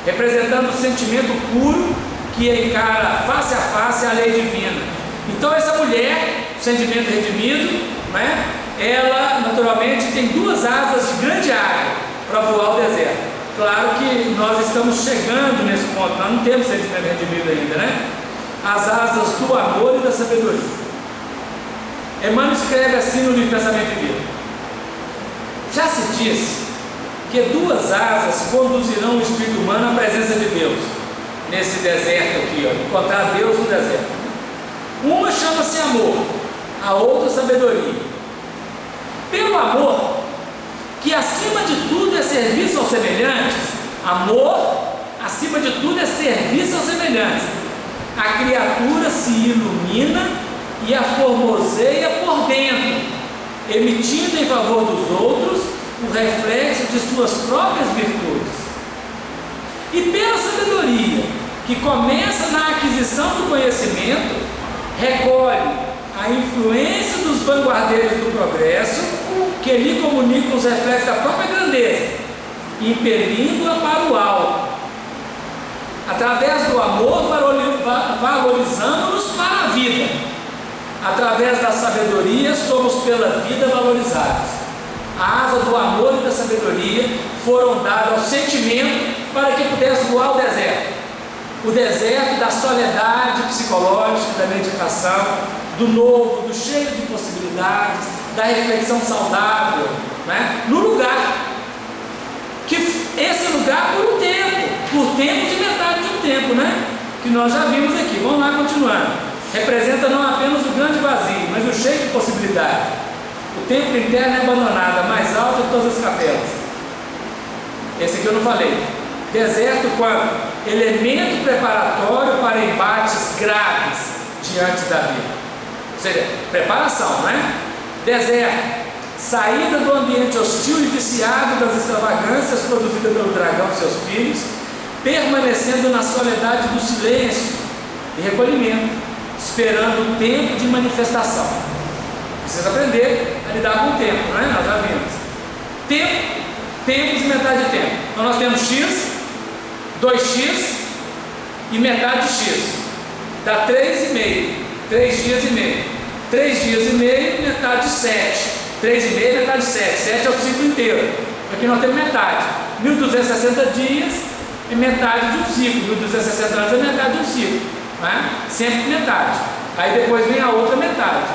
representando o sentimento puro que encara face a face a lei divina. Então essa mulher, o sentimento redimido, né, ela naturalmente tem 2 asas de grande águia para voar ao deserto. Claro que nós estamos chegando nesse ponto, nós não temos sentimento redimido ainda, né? As asas do amor e da sabedoria. Emmanuel escreve assim no livro Pensamento e Vida: já se diz que 2 asas conduzirão o espírito humano à presença de Deus, nesse deserto aqui, ó, encontrar Deus no deserto. Uma chama-se amor, a outra sabedoria. Pelo amor, que acima de tudo é serviço aos semelhantes, amor, acima de tudo é serviço aos semelhantes, a criatura se ilumina e a formoseia por dentro, emitindo em favor dos outros o reflexo de suas próprias virtudes. E pela sabedoria, que começa na aquisição do conhecimento, recolhe a influência dos vanguardeiros do progresso, que lhe comunicam os reflexos da própria grandeza, impelindo-a para o alto. Através do amor, valorizamos-nos para a vida. Através da sabedoria, somos pela vida valorizados. A asa do amor e da sabedoria foram dadas ao sentimento para que pudesse voar ao deserto. O deserto da soledade psicológica, da meditação, do novo, do cheio de possibilidades, da reflexão saudável, né? No lugar, que esse lugar por tempos e metade de um tempo, né? Que nós já vimos aqui. Vamos lá, continuando. Representa não apenas o grande vazio, mas o cheio de possibilidades. O templo interno é abandonado, a mais alta de todas as capelas. Esse aqui eu não falei. Deserto quando elemento preparatório para embates graves diante da vida. Ou seja, preparação, né? Deserto, saída do ambiente hostil e viciado das extravagâncias produzidas pelo dragão e seus filhos, permanecendo na soledade do silêncio e recolhimento, esperando o tempo de manifestação. Precisa aprender a lidar com o tempo, né? Nós já vimos. Tempos e metade de tempo. Então nós temos X, 2x e metade de x. Dá 3,5. 3 dias e meio. 3 dias e meio, metade de 7. 3,5, metade de 7. 7 é o ciclo inteiro. Aqui nós temos metade. 1260 dias é metade de um ciclo. 1260 anos é metade de um ciclo, né? Sempre metade. Aí depois vem a outra metade.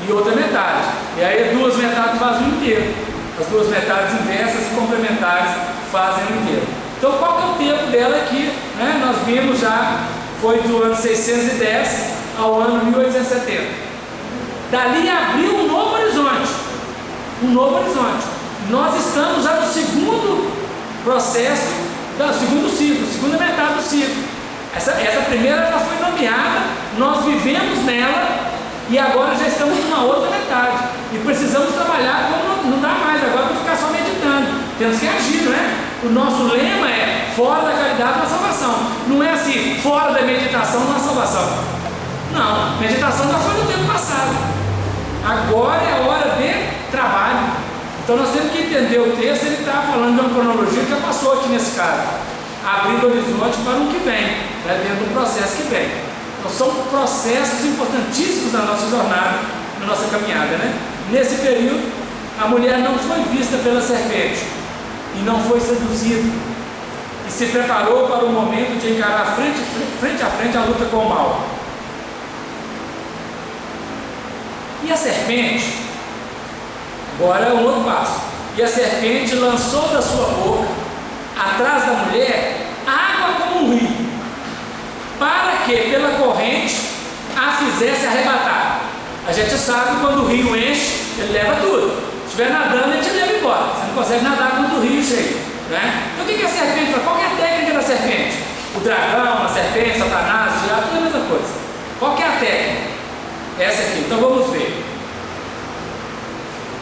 E outra metade. E aí 2 metades fazem o inteiro. As 2 metades inversas e complementares fazem o inteiro. Então qual que é o tempo dela aqui? Né? Nós vimos já, foi do ano 610 ao ano 1870. Dali abriu um novo horizonte. Um novo horizonte. Nós estamos já no segundo processo, do segundo ciclo, segunda metade do ciclo. Essa primeira já foi nomeada, nós vivemos nela e agora já estamos numa outra metade. E precisamos trabalhar como não dá mais agora para ficar só meditando. Temos que agir, não é? O nosso lema é fora da caridade na salvação. Não é assim, fora da meditação na salvação. Não, meditação já foi no tempo passado. Agora é a hora de trabalho. Então nós temos que entender o texto. Ele está falando de uma cronologia que já passou aqui nesse caso, abrindo o horizonte para o que vem, né, dentro do processo que vem. Então são processos importantíssimos na nossa jornada, na nossa caminhada, né? Nesse período, a mulher não foi vista pela serpente e não foi seduzida, e se preparou para o momento de encarar frente a frente a luta com o mal. E a serpente, agora é um outro passo, e a serpente lançou da sua boca, atrás da mulher, água como um rio, para que pela corrente a fizesse arrebatar. A gente sabe que quando o rio enche, ele leva tudo. Se estiver nadando, ele te leva embora. Você não consegue nadar quando o rio cheio, né? Então o que a serpente faz? Qual que é a técnica da serpente? O dragão, a serpente, Satanás, o diabo, tudo a mesma coisa. Qual que é a técnica? Essa aqui. Então vamos ver.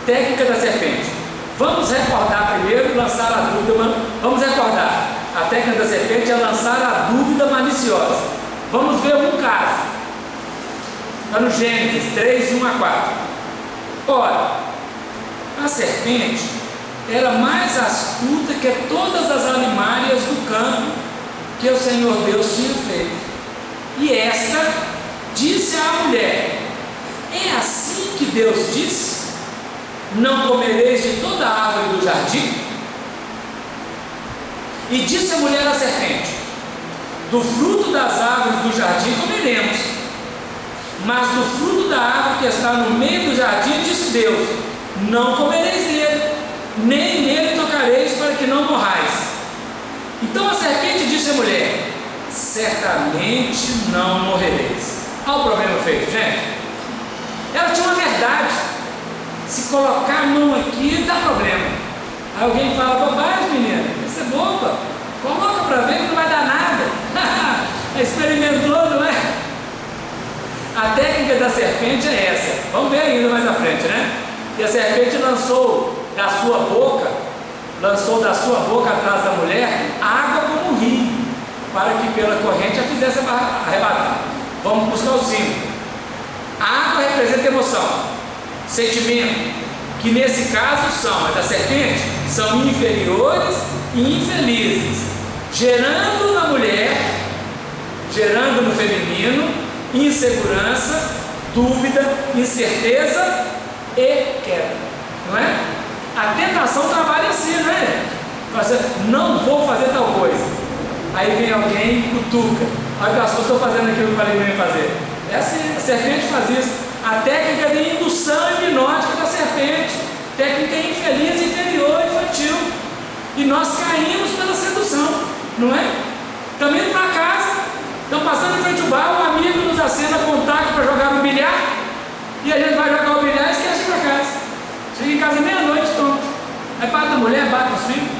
Técnica da serpente. Vamos recordar primeiro, lançar a dúvida. Vamos recordar. A técnica da serpente é lançar a dúvida maliciosa. Vamos ver um caso. Está no Gênesis 3, de 1 a 4. Ora, a serpente era mais astuta que todas as animárias do campo que o Senhor Deus tinha feito. E esta disse à mulher: é assim que Deus disse? Não comereis de toda a árvore do jardim? E disse a mulher à serpente: do fruto das árvores do jardim comeremos, mas do fruto da árvore que está no meio do jardim, disse Deus: não comereis dele, nem nele tocareis, para que não morrais. Então a serpente disse à mulher: certamente não morrereis. Olha o problema feito, gente. Ela tinha uma verdade. Se colocar a mão aqui, dá problema. Aí alguém fala: bobagem, menina, isso é boba, coloca para ver que não vai dar nada. Experimentou, não é? A técnica da serpente é essa. Vamos ver ainda mais à frente, né? E a serpente lançou da sua boca atrás da mulher água como um rio, para que pela corrente a fizesse arrebatar. Vamos buscar o símbolo. A água representa emoção, sentimento, que nesse caso são, a da serpente, são inferiores e infelizes, gerando na mulher, gerando no feminino, insegurança, dúvida, incerteza e queda, não é? A tentação trabalha assim, não é? Não vou fazer tal coisa. Aí vem alguém e cutuca: olha, pastor, estou fazendo aquilo que eu falei que eu ia fazer. É assim, a serpente faz isso. A técnica de indução hipnótica da serpente, técnica infeliz, inferior, infantil. E nós caímos pela sedução, não é? Estamos indo para casa, estamos passando em frente ao bar, um amigo nos acena contato para jogar no bilhar, e a gente vai jogar o bilhar e esquece de ir para casa. Chega em casa meia-noite, tonto. Aí bate a mulher, bate os filhos,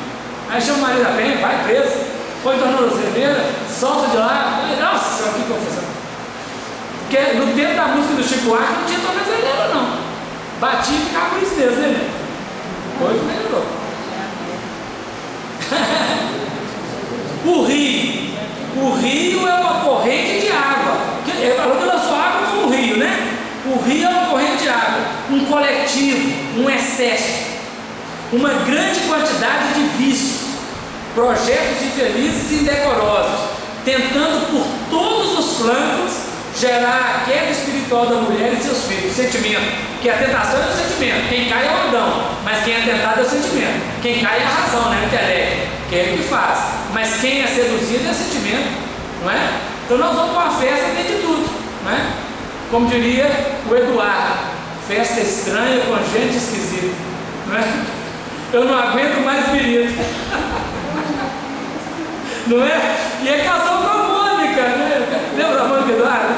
aí chama o marido da penha, vai preso, põe tornozeleira, solta de lá. Nossa senhora, que confusão. Porque no tempo da música do Chico Arca não tinha tornozeleira, não. Batia e ficava por isso mesmo, né? Hoje melhorou. O rio é uma corrente de água. Ele falou que lançou água como um rio, né? O rio é uma corrente de água, um coletivo, um excesso, uma grande quantidade de vícios, projetos infelizes e indecorosos, tentando por todos os flancos gerar a queda espiritual da mulher e seus filhos. Sentimento, que a tentação é o sentimento, quem cai é o Adão, mas quem é tentado é o sentimento. Quem cai é a razão, né? O intelecto, que é ele que faz, mas quem é seduzido é o sentimento, não é? Então nós vamos para uma festa, tem de tudo, não é? Como diria o Eduardo: festa estranha com gente esquisita, não é? Eu não aguento mais birito. Não é? E é casal com a Mônica, né? Lembra a Mônica Eduardo?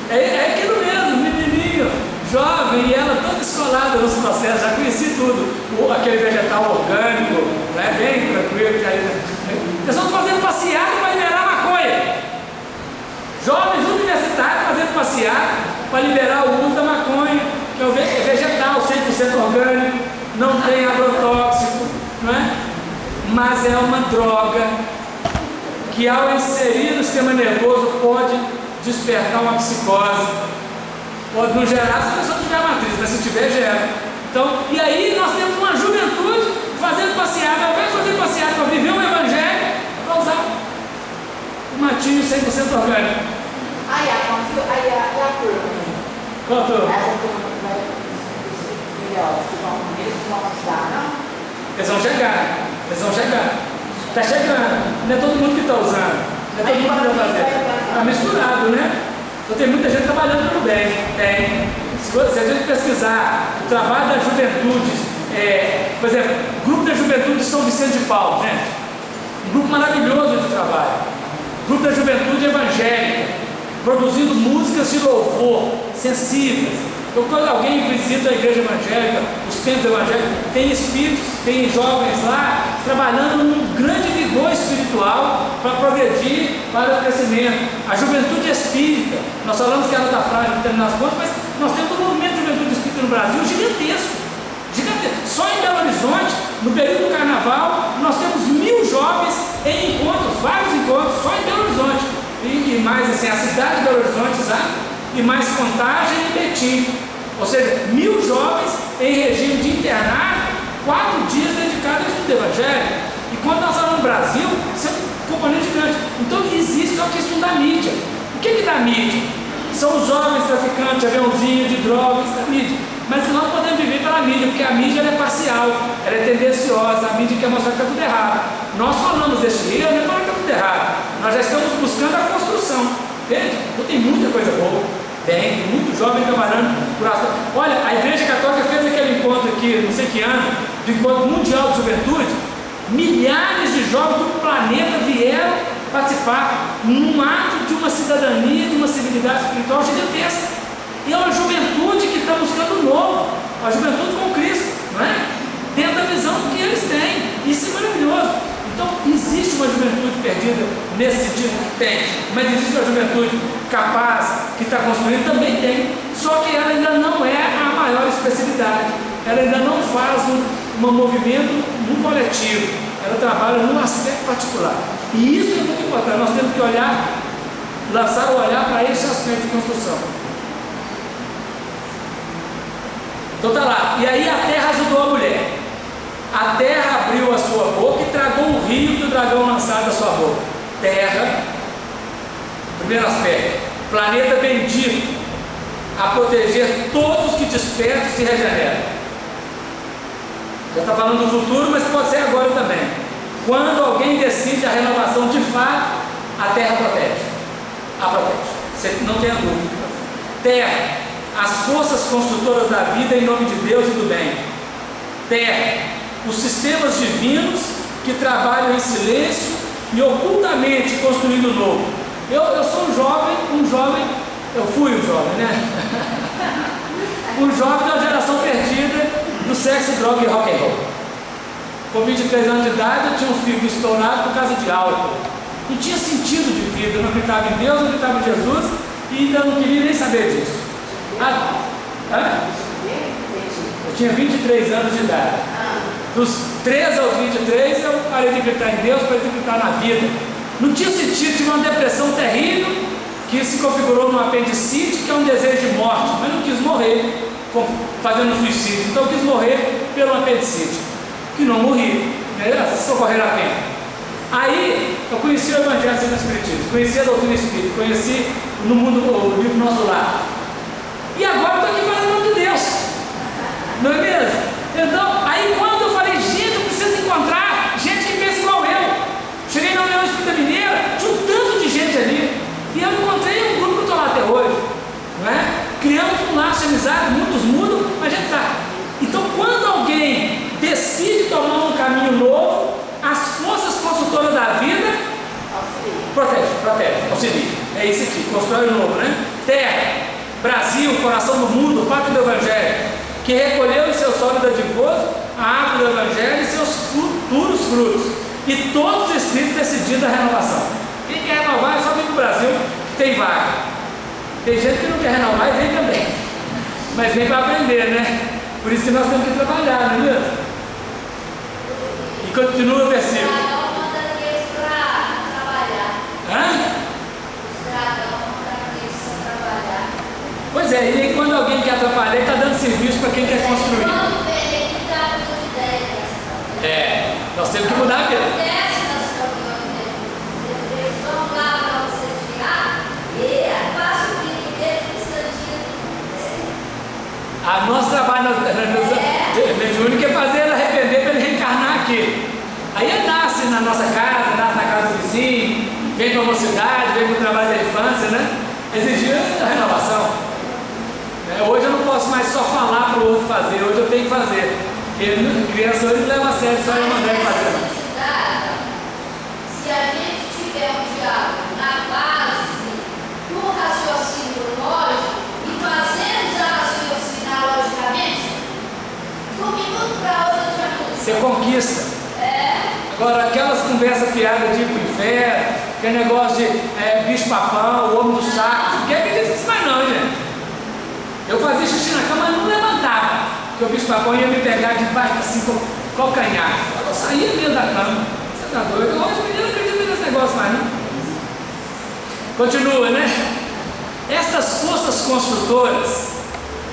É aquilo mesmo, menininho, jovem, e ela toda escolada nos processos, já conheci tudo. Aquele vegetal orgânico, né? Bem tranquilo. Pessoal fazendo passeata para liberar maconha. Jovens universitários fazendo passeata para liberar o uso da maconha, que é vegetal, 100% orgânico, não tem agrotóxico, não é? Mas é uma droga que, ao inserir no sistema nervoso, pode despertar uma psicose, Pode não gerar se a pessoa tiver a matriz, mas se tiver, gera. Então, e aí nós temos uma juventude fazendo passeada, ao invés de fazer passeada para viver o Evangelho, para usar o matinho 100% orgânico. Aí a turma. Qual turma? Essa turma que vai, os filhotes que vão ajudar, não? Eles vão chegar. Está chegando. Não é todo mundo que está usando. Não é todo mundo que está fazendo. Está misturado, né? Então tem muita gente trabalhando pelo bem. Tem. Se a gente pesquisar o trabalho da juventude, por exemplo, o grupo da juventude de São Vicente de Paulo, gente, um grupo maravilhoso de trabalho. Grupo da juventude evangélica, produzindo músicas de louvor, sensíveis. Então, quando alguém visita a igreja evangélica, os templos evangélicos, tem espíritos, tem jovens lá, trabalhando num grande vigor espiritual para progredir para o crescimento. A juventude espírita, nós falamos que ela está frágil em determinadas coisas, mas nós temos um movimento de juventude espírita no Brasil gigantesco. Só em Belo Horizonte, no período do carnaval, nós temos 1000 jovens em encontros, vários encontros, só em Belo Horizonte. E mais assim, a cidade de Belo Horizonte, sabe? E mais Contagem e Betim. Ou seja, 1000 jovens em regime de internato, 4 dias dedicados ao estudo evangélico. E quando nós falamos no Brasil, isso é um componente gigante. Então existe só a questão da mídia. O que dá mídia? São os jovens traficantes, aviãozinho de drogas, da mídia. Mas nós podemos viver pela mídia, porque a mídia ela é parcial, ela é tendenciosa, a mídia quer mostrar que está tudo errado. Nós falamos deste erro, não é para que está tudo errado. Nós já estamos buscando a construção. Entende? Então tem muita coisa boa. Tem muito jovem trabalhando por ação. Olha, a Igreja Católica fez aquele encontro aqui, não sei que ano, do Encontro Mundial de Juventude. Milhares de jovens do planeta vieram participar num ato de uma cidadania, de uma civilidade espiritual gigantesca. E é uma juventude que está buscando o novo, a juventude com Cristo, não é? Dentro da visão que eles têm. Isso é maravilhoso. Então, existe uma juventude perdida nesse sentido que tem, mas existe uma juventude capaz, que está construindo, também tem. Só que ela ainda não é a maior expressividade. Ela ainda não faz um movimento no coletivo. Ela trabalha num aspecto particular. E isso é muito importante. Nós temos que olhar, lançar o olhar para esse aspecto de construção. Então tá lá. E aí a terra ajudou a mulher. A terra abriu a sua boca e tragou o rio que o dragão lançava da sua boca. Terra, primeiro aspecto, planeta bendito, a proteger todos que despertam e se regeneram. Já está falando do futuro, mas pode ser agora também. Quando alguém decide a renovação de fato, a terra protege. A protege. Você não tenha dúvida. Terra, as forças construtoras da vida em nome de Deus e do bem. Terra, os sistemas divinos que trabalham em silêncio e ocultamente construindo o novo. Eu sou um jovem, eu fui um jovem, né? Um jovem da geração perdida do sexo, droga e rock and roll. Com 23 anos de idade, eu tinha um fígado estourado por causa de álcool. Não tinha sentido de vida, eu não acreditava em Deus, não acreditava em Jesus e ainda não queria nem saber disso. Eu tinha 23 anos de idade. Dos 13 aos 23 eu parei de acreditar em Deus, parei de acreditar na vida. Não tinha sentido, tive uma depressão terrível que se configurou num apendicite, que é um desejo de morte, mas não quis morrer fazendo suicídio, então eu quis morrer pelo apendicite, que não morri, socorrer a tempo. Aí eu conheci o Evangelho segundo o Espiritismo, conheci a doutrina espírita, conheci no mundo, o livro Nosso Lar. E agora estou aqui falando o nome de Deus, não é mesmo? Então, aí quando eu falei, gente, eu preciso encontrar gente que pensa igual eu. Cheguei na União Espírita Mineira, tinha um tanto de gente ali, e eu encontrei um grupo que eu estou lá até hoje, não é? Criamos um laço de amizade, muitos mudam, mas a gente está. Então, quando alguém decide tomar um caminho novo, as forças construtoras da vida protege, auxilia. É isso aqui, constrói o novo, né? Terra, Brasil, coração do mundo, pátria do Evangelho, que recolheu em seu solo dadivoso a árvore do Evangelho e seus futuros frutos, e todos os espíritos decididos a renovação. Quem quer renovar é só vir para o Brasil, que tem vaga. Tem gente que não quer renovar e vem também, mas vem para aprender, né? Por isso que nós temos que trabalhar, não é mesmo? E continua o versículo. Pois é, e enquanto Nós temos que mudar a vida. Acontece nas reuniões, né? Eles vão lá para você tirar e passa o dia inteiro instantinho. Nosso trabalho na mediúnica é fazer ela arrepender para ele reencarnar aqui. Aí ele nasce na nossa casa, nasce na casa do vizinho, vem para a mocidade, vem para o trabalho da infância, né? Exigir a renovação. Hoje eu não posso mais só falar para o outro fazer, hoje eu tenho que fazer. Porque criança hoje não leva a sério, só eu mandar ele fazer. Se a gente tiver um diálogo na base do raciocínio lógico e fazemos a raciocinar logicamente, de um minuto para outro já muda. Você conquista. Agora, aquelas conversas fiadas de ir pro inferno, aquele negócio de bicho-papão, o homem do saco, não quer acreditar nisso mais não, gente. Eu fazia xixi na cama, mas não levantava, porque o bicho-papão ia me pegar debaixo assim, com calcanhar. Eu saía mesmo da cama. Você tá doido? Hoje o menino não acredita nesse negócio mais, não. Continua, né? Essas forças construtoras,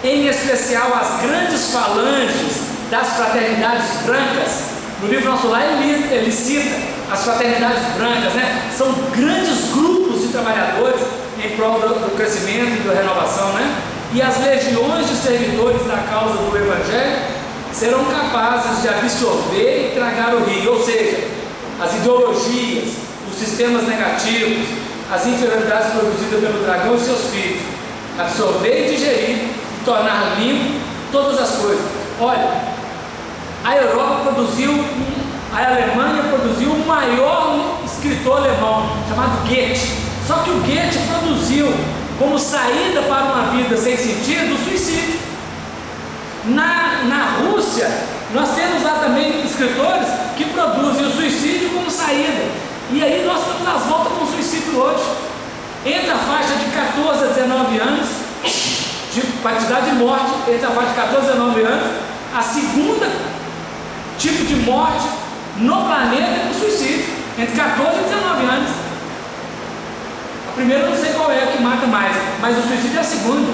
em especial as grandes falanges das fraternidades brancas, no livro Nosso Lar ele cita as fraternidades brancas, né? São grandes grupos de trabalhadores em prol do crescimento e da renovação, né? E as legiões de servidores da causa do Evangelho serão capazes de absorver e tragar o rio, ou seja, as ideologias, os sistemas negativos, as inferioridades produzidas pelo dragão e seus filhos, absorver e digerir e tornar limpo todas as coisas. Olha, a Europa produziu, a Alemanha produziu o maior escritor alemão, chamado Goethe. Só que o Goethe produziu, como saída para uma vida sem sentido, o suicídio. Na Rússia, nós temos lá também escritores que produzem o suicídio como saída. E aí nós estamos às voltas com o suicídio hoje. Entre a faixa de 14 a 19 anos, de quantidade de morte, entre a faixa de 14 a 19 anos, a segunda tipo de morte no planeta é o suicídio, entre 14 e 19 anos. A primeira eu não sei qual é a que mata mais, mas o suicídio é a segunda.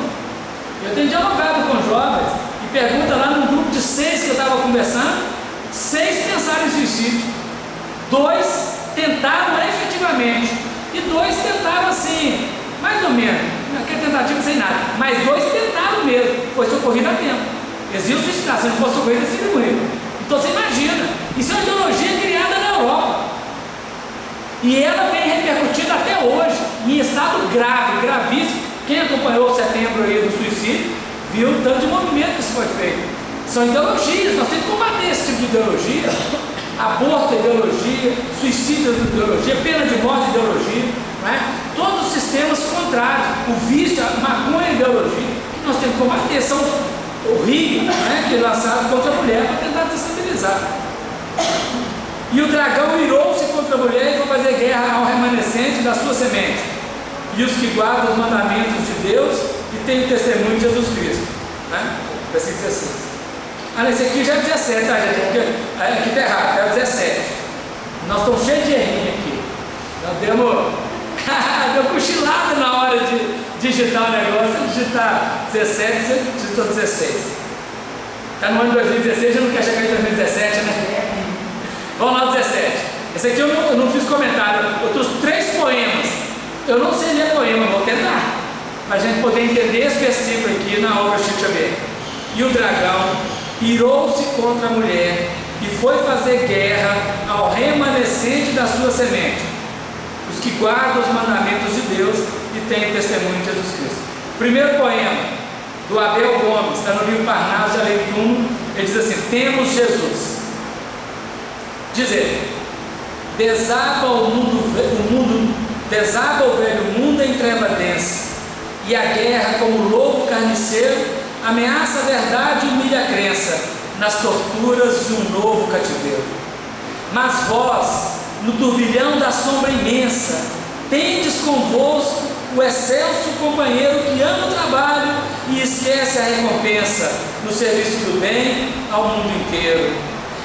Eu tenho dialogado com jovens e pergunta lá num grupo de 6 que eu estava conversando, 6 pensaram em suicídio, 2 tentaram efetivamente e 2 tentaram assim, mais ou menos, aquela tentativa sem nada, mas 2 tentaram mesmo, foi socorrido a tempo. Eles iam suicidar, se não fosse socorrido, eles iriam morrer. Então você imagina, isso é uma ideologia criada na Europa e ela vem repercutindo até hoje em estado grave, gravíssimo. Quem acompanhou o setembro aí do suicídio viu o tanto de movimento que isso foi feito. São ideologias, nós temos que combater esse tipo de ideologia. Aborto é ideologia, suicídio é ideologia, pena de morte é ideologia, não é? Todos os sistemas contrários, o vício, a maconha é ideologia, que nós temos que combater. São o rio, né, que é lançado contra a mulher para tentar desestabilizar. E o dragão irou-se contra a mulher e foi fazer guerra ao remanescente da sua semente, e os que guardam os mandamentos de Deus e têm o testemunho de Jesus Cristo, né? Versículo 16. Esse aqui já é 17, tá, gente? Porque aqui está errado, é o 17. Nós estamos cheios de errinha aqui. Nós deu cochilada na hora de digitar o negócio, digitar 17, você digitou 16. Está no ano de 2016, já não quer chegar em 2017, né? Vamos lá, 17. Esse aqui eu não fiz comentário. Eu trouxe 3 poemas. Eu não sei ler poema, vou tentar, para a gente poder entender esse versículo aqui na obra Chico Xavier. E o dragão irou-se contra a mulher e foi fazer guerra ao remanescente da sua semente, os que guardam os mandamentos de Deus e têm o testemunho de Jesus Cristo. Primeiro poema, do Abel Gomes, está no livro Parnaso de Aleitum. Ele diz assim: temos Jesus. Diz ele: desaba o velho mundo em treva densa, e a guerra, como lobo carniceiro, ameaça a verdade e humilha a crença nas torturas de um novo cativeiro. Mas vós, no turbilhão da sombra imensa, tendes convosco o excelso companheiro que ama o trabalho e esquece a recompensa no serviço do bem ao mundo inteiro.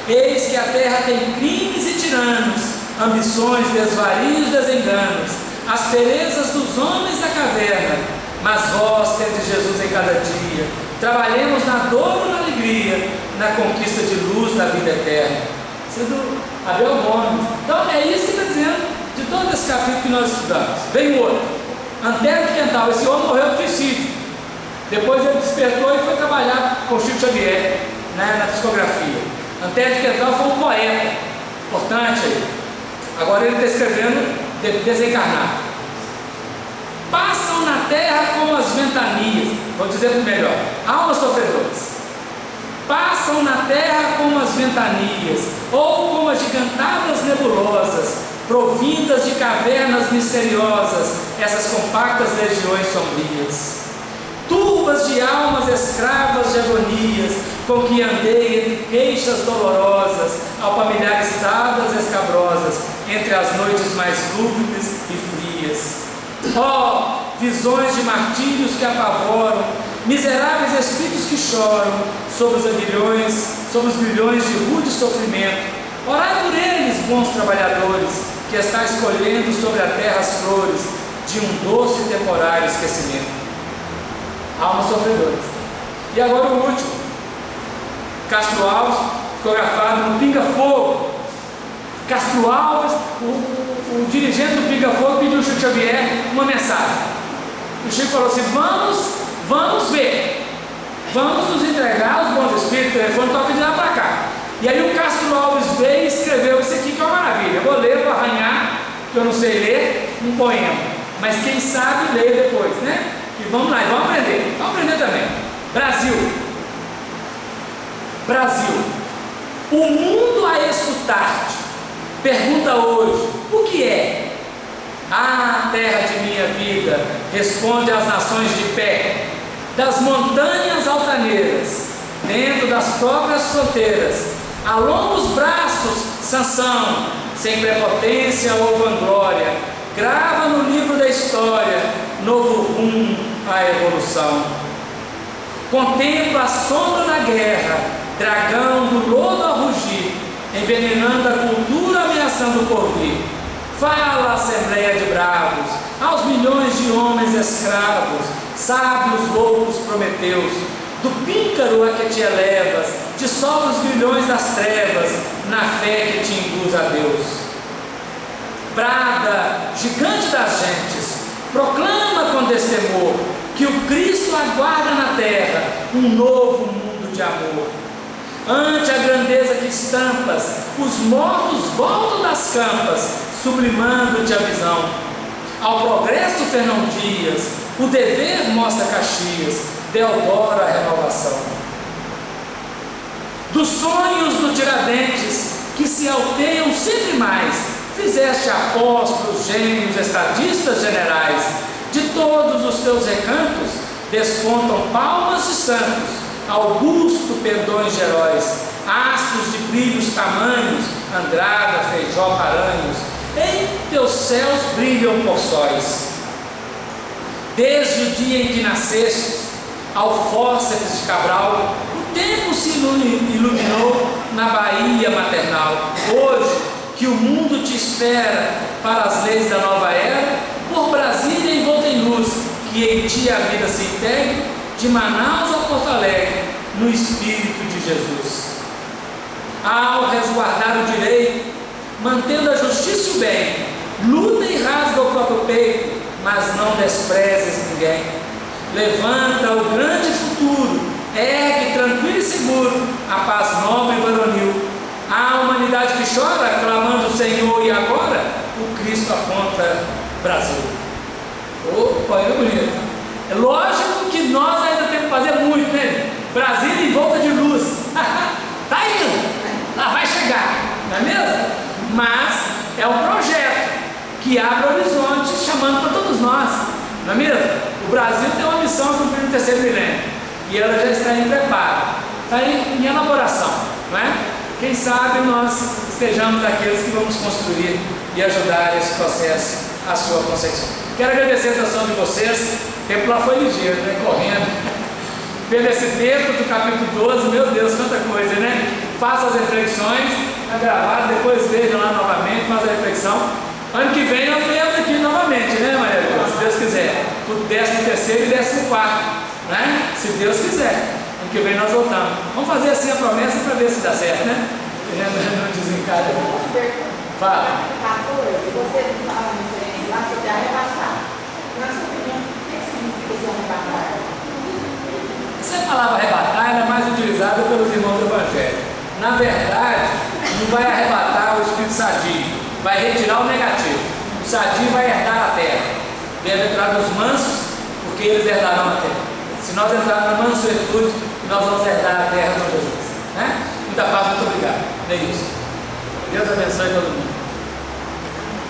Eis que a terra tem crimes e tiranos, ambições, desvarios, desenganos, asperezas dos homens da caverna, mas vós tendes Jesus em cada dia. Trabalhemos na dor ou na alegria, na conquista de luz da vida eterna. sido Abel Gomes. Então é isso que está dizendo de todo esse capítulo que nós estudamos. Vem outro, Antero de Quental. Esse homem morreu de suicídio. Depois ele despertou e foi trabalhar com o Chico Xavier, né, na psicografia. Antero de Quental foi um poeta importante aí. Agora ele está escrevendo desencarnado. Passam na terra como as ventanias, vou dizer melhor, almas sofredoras. Passam na terra como as ventanias, ou como as gigantadas nebulosas, provindas de cavernas misteriosas, essas compactas legiões sombrias. Turbas de almas escravas de agonias, com que andei entre queixas dolorosas, ao palmilhar estradas escabrosas, entre as noites mais lúgubres e frias. Ó, visões de martírios que apavoram, miseráveis espíritos que choram sobre os grilhões de rude sofrimento. Orai por eles, bons trabalhadores, que está escolhendo sobre a terra as flores de um doce e temporário esquecimento. Almas sofredoras. E agora o último, Castro Alves, psicografado no Pinga Fogo. Castro Alves, o dirigente do Pinga Fogo, pediu ao Chico Xavier uma mensagem. O Chico falou assim: vamos ver, vamos nos entregar aos bons espíritos. O telefone toca de lá para cá. E aí o Castro Alves veio e escreveu isso aqui, que é uma maravilha. Eu vou ler, vou arranhar, que eu não sei ler, um poema, mas quem sabe lê depois, né? E vamos lá, vamos aprender também. Brasil, o mundo a escutar-te pergunta hoje: o que é? Ah, terra de minha vida, responde às nações de pé, das montanhas altaneiras, dentro das próprias fronteiras, a longos braços, Sansão, sem prepotência ou vanglória, grava no livro da história, novo rumo à evolução. Contempla a sombra da guerra, dragão do lodo a rugir, envenenando a cultura, ameaçando o porvir. Fala, assembleia de bravos, aos milhões de homens escravos, sábios loucos prometeus, do píncaro a que te elevas, dissolve os grilhões das trevas, na fé que te induz a Deus. Brada, gigante das gentes, proclama com destemor que o Cristo aguarda na terra um novo mundo de amor. Ante a grandeza que estampas, os mortos voltam das campas, sublimando-te a visão. Ao progresso Fernão Dias, o dever mostra Caxias, Deodoro a renovação. Dos sonhos do Tiradentes, que se alteiam sempre mais, fizeste apóstolos, gênios, estadistas generais. De todos os teus recantos, despontam palmas de santos, Augusto, perdões de heróis, astros de brilhos tamanhos, Andrada, Feijó, Paranhos, em teus céus brilham por sóis. Desde o dia em que nasceste, ao fórceps de Cabral, o tempo se iluminou na Bahia maternal. Hoje, que o mundo te espera para as leis da nova era, por Brasília envolta em luz, que em ti a vida se integre, de Manaus a Porto Alegre, no Espírito de Jesus. Ao resguardar o direito, mantendo a justiça e o bem, luta e rasga o próprio peito, mas não desprezes ninguém. Levanta o grande futuro, ergue tranquilo e seguro a paz nobre e varonil. A humanidade que chora, clamando Senhor, e agora o Cristo aponta Brasil. Opa, é bonito. É lógico que nós ainda temos que fazer muito, né? Brasília em volta de luz. Está indo, lá vai chegar, não é mesmo? Mas é um projeto que abre horizontes, chamando para todos nós, não é mesmo? O Brasil tem uma missão a cumprir no terceiro milênio e ela já está em preparo, está em elaboração, não é? Quem sabe nós estejamos aqueles que vamos construir e ajudar esse processo à sua consecução. Quero agradecer a atenção de vocês. O tempo lá foi ligeiro, né? Correndo. Pelo esse tempo do capítulo 12, meu Deus, quanta coisa, né? Faça as reflexões, está gravado, depois vejam lá novamente, faça a reflexão. Ano que vem nós viemos aqui novamente, né, Maria Deus? Se Deus quiser. O 13º e 14º, né? Se Deus quiser. Ano que vem nós voltamos. Vamos fazer assim a promessa para ver se dá certo, né? Não desencalha. Eu te pergunto. Fala. 14, você fala uma diferença lá sobre arrebatar. Na sua opinião, o que significa esse arrebatar? Essa palavra arrebatar ela é mais utilizada pelos irmãos evangélicos. Na verdade, não vai arrebatar o espírito sadio, vai retirar o negativo. O sadio vai herdar a terra. Bem-aventurados os mansos, porque eles herdarão a terra. Se nós entrarmos na mansuetude, nós vamos herdar a terra com Jesus. Né? Muita paz, muito obrigado. É isso. Deus abençoe todo mundo.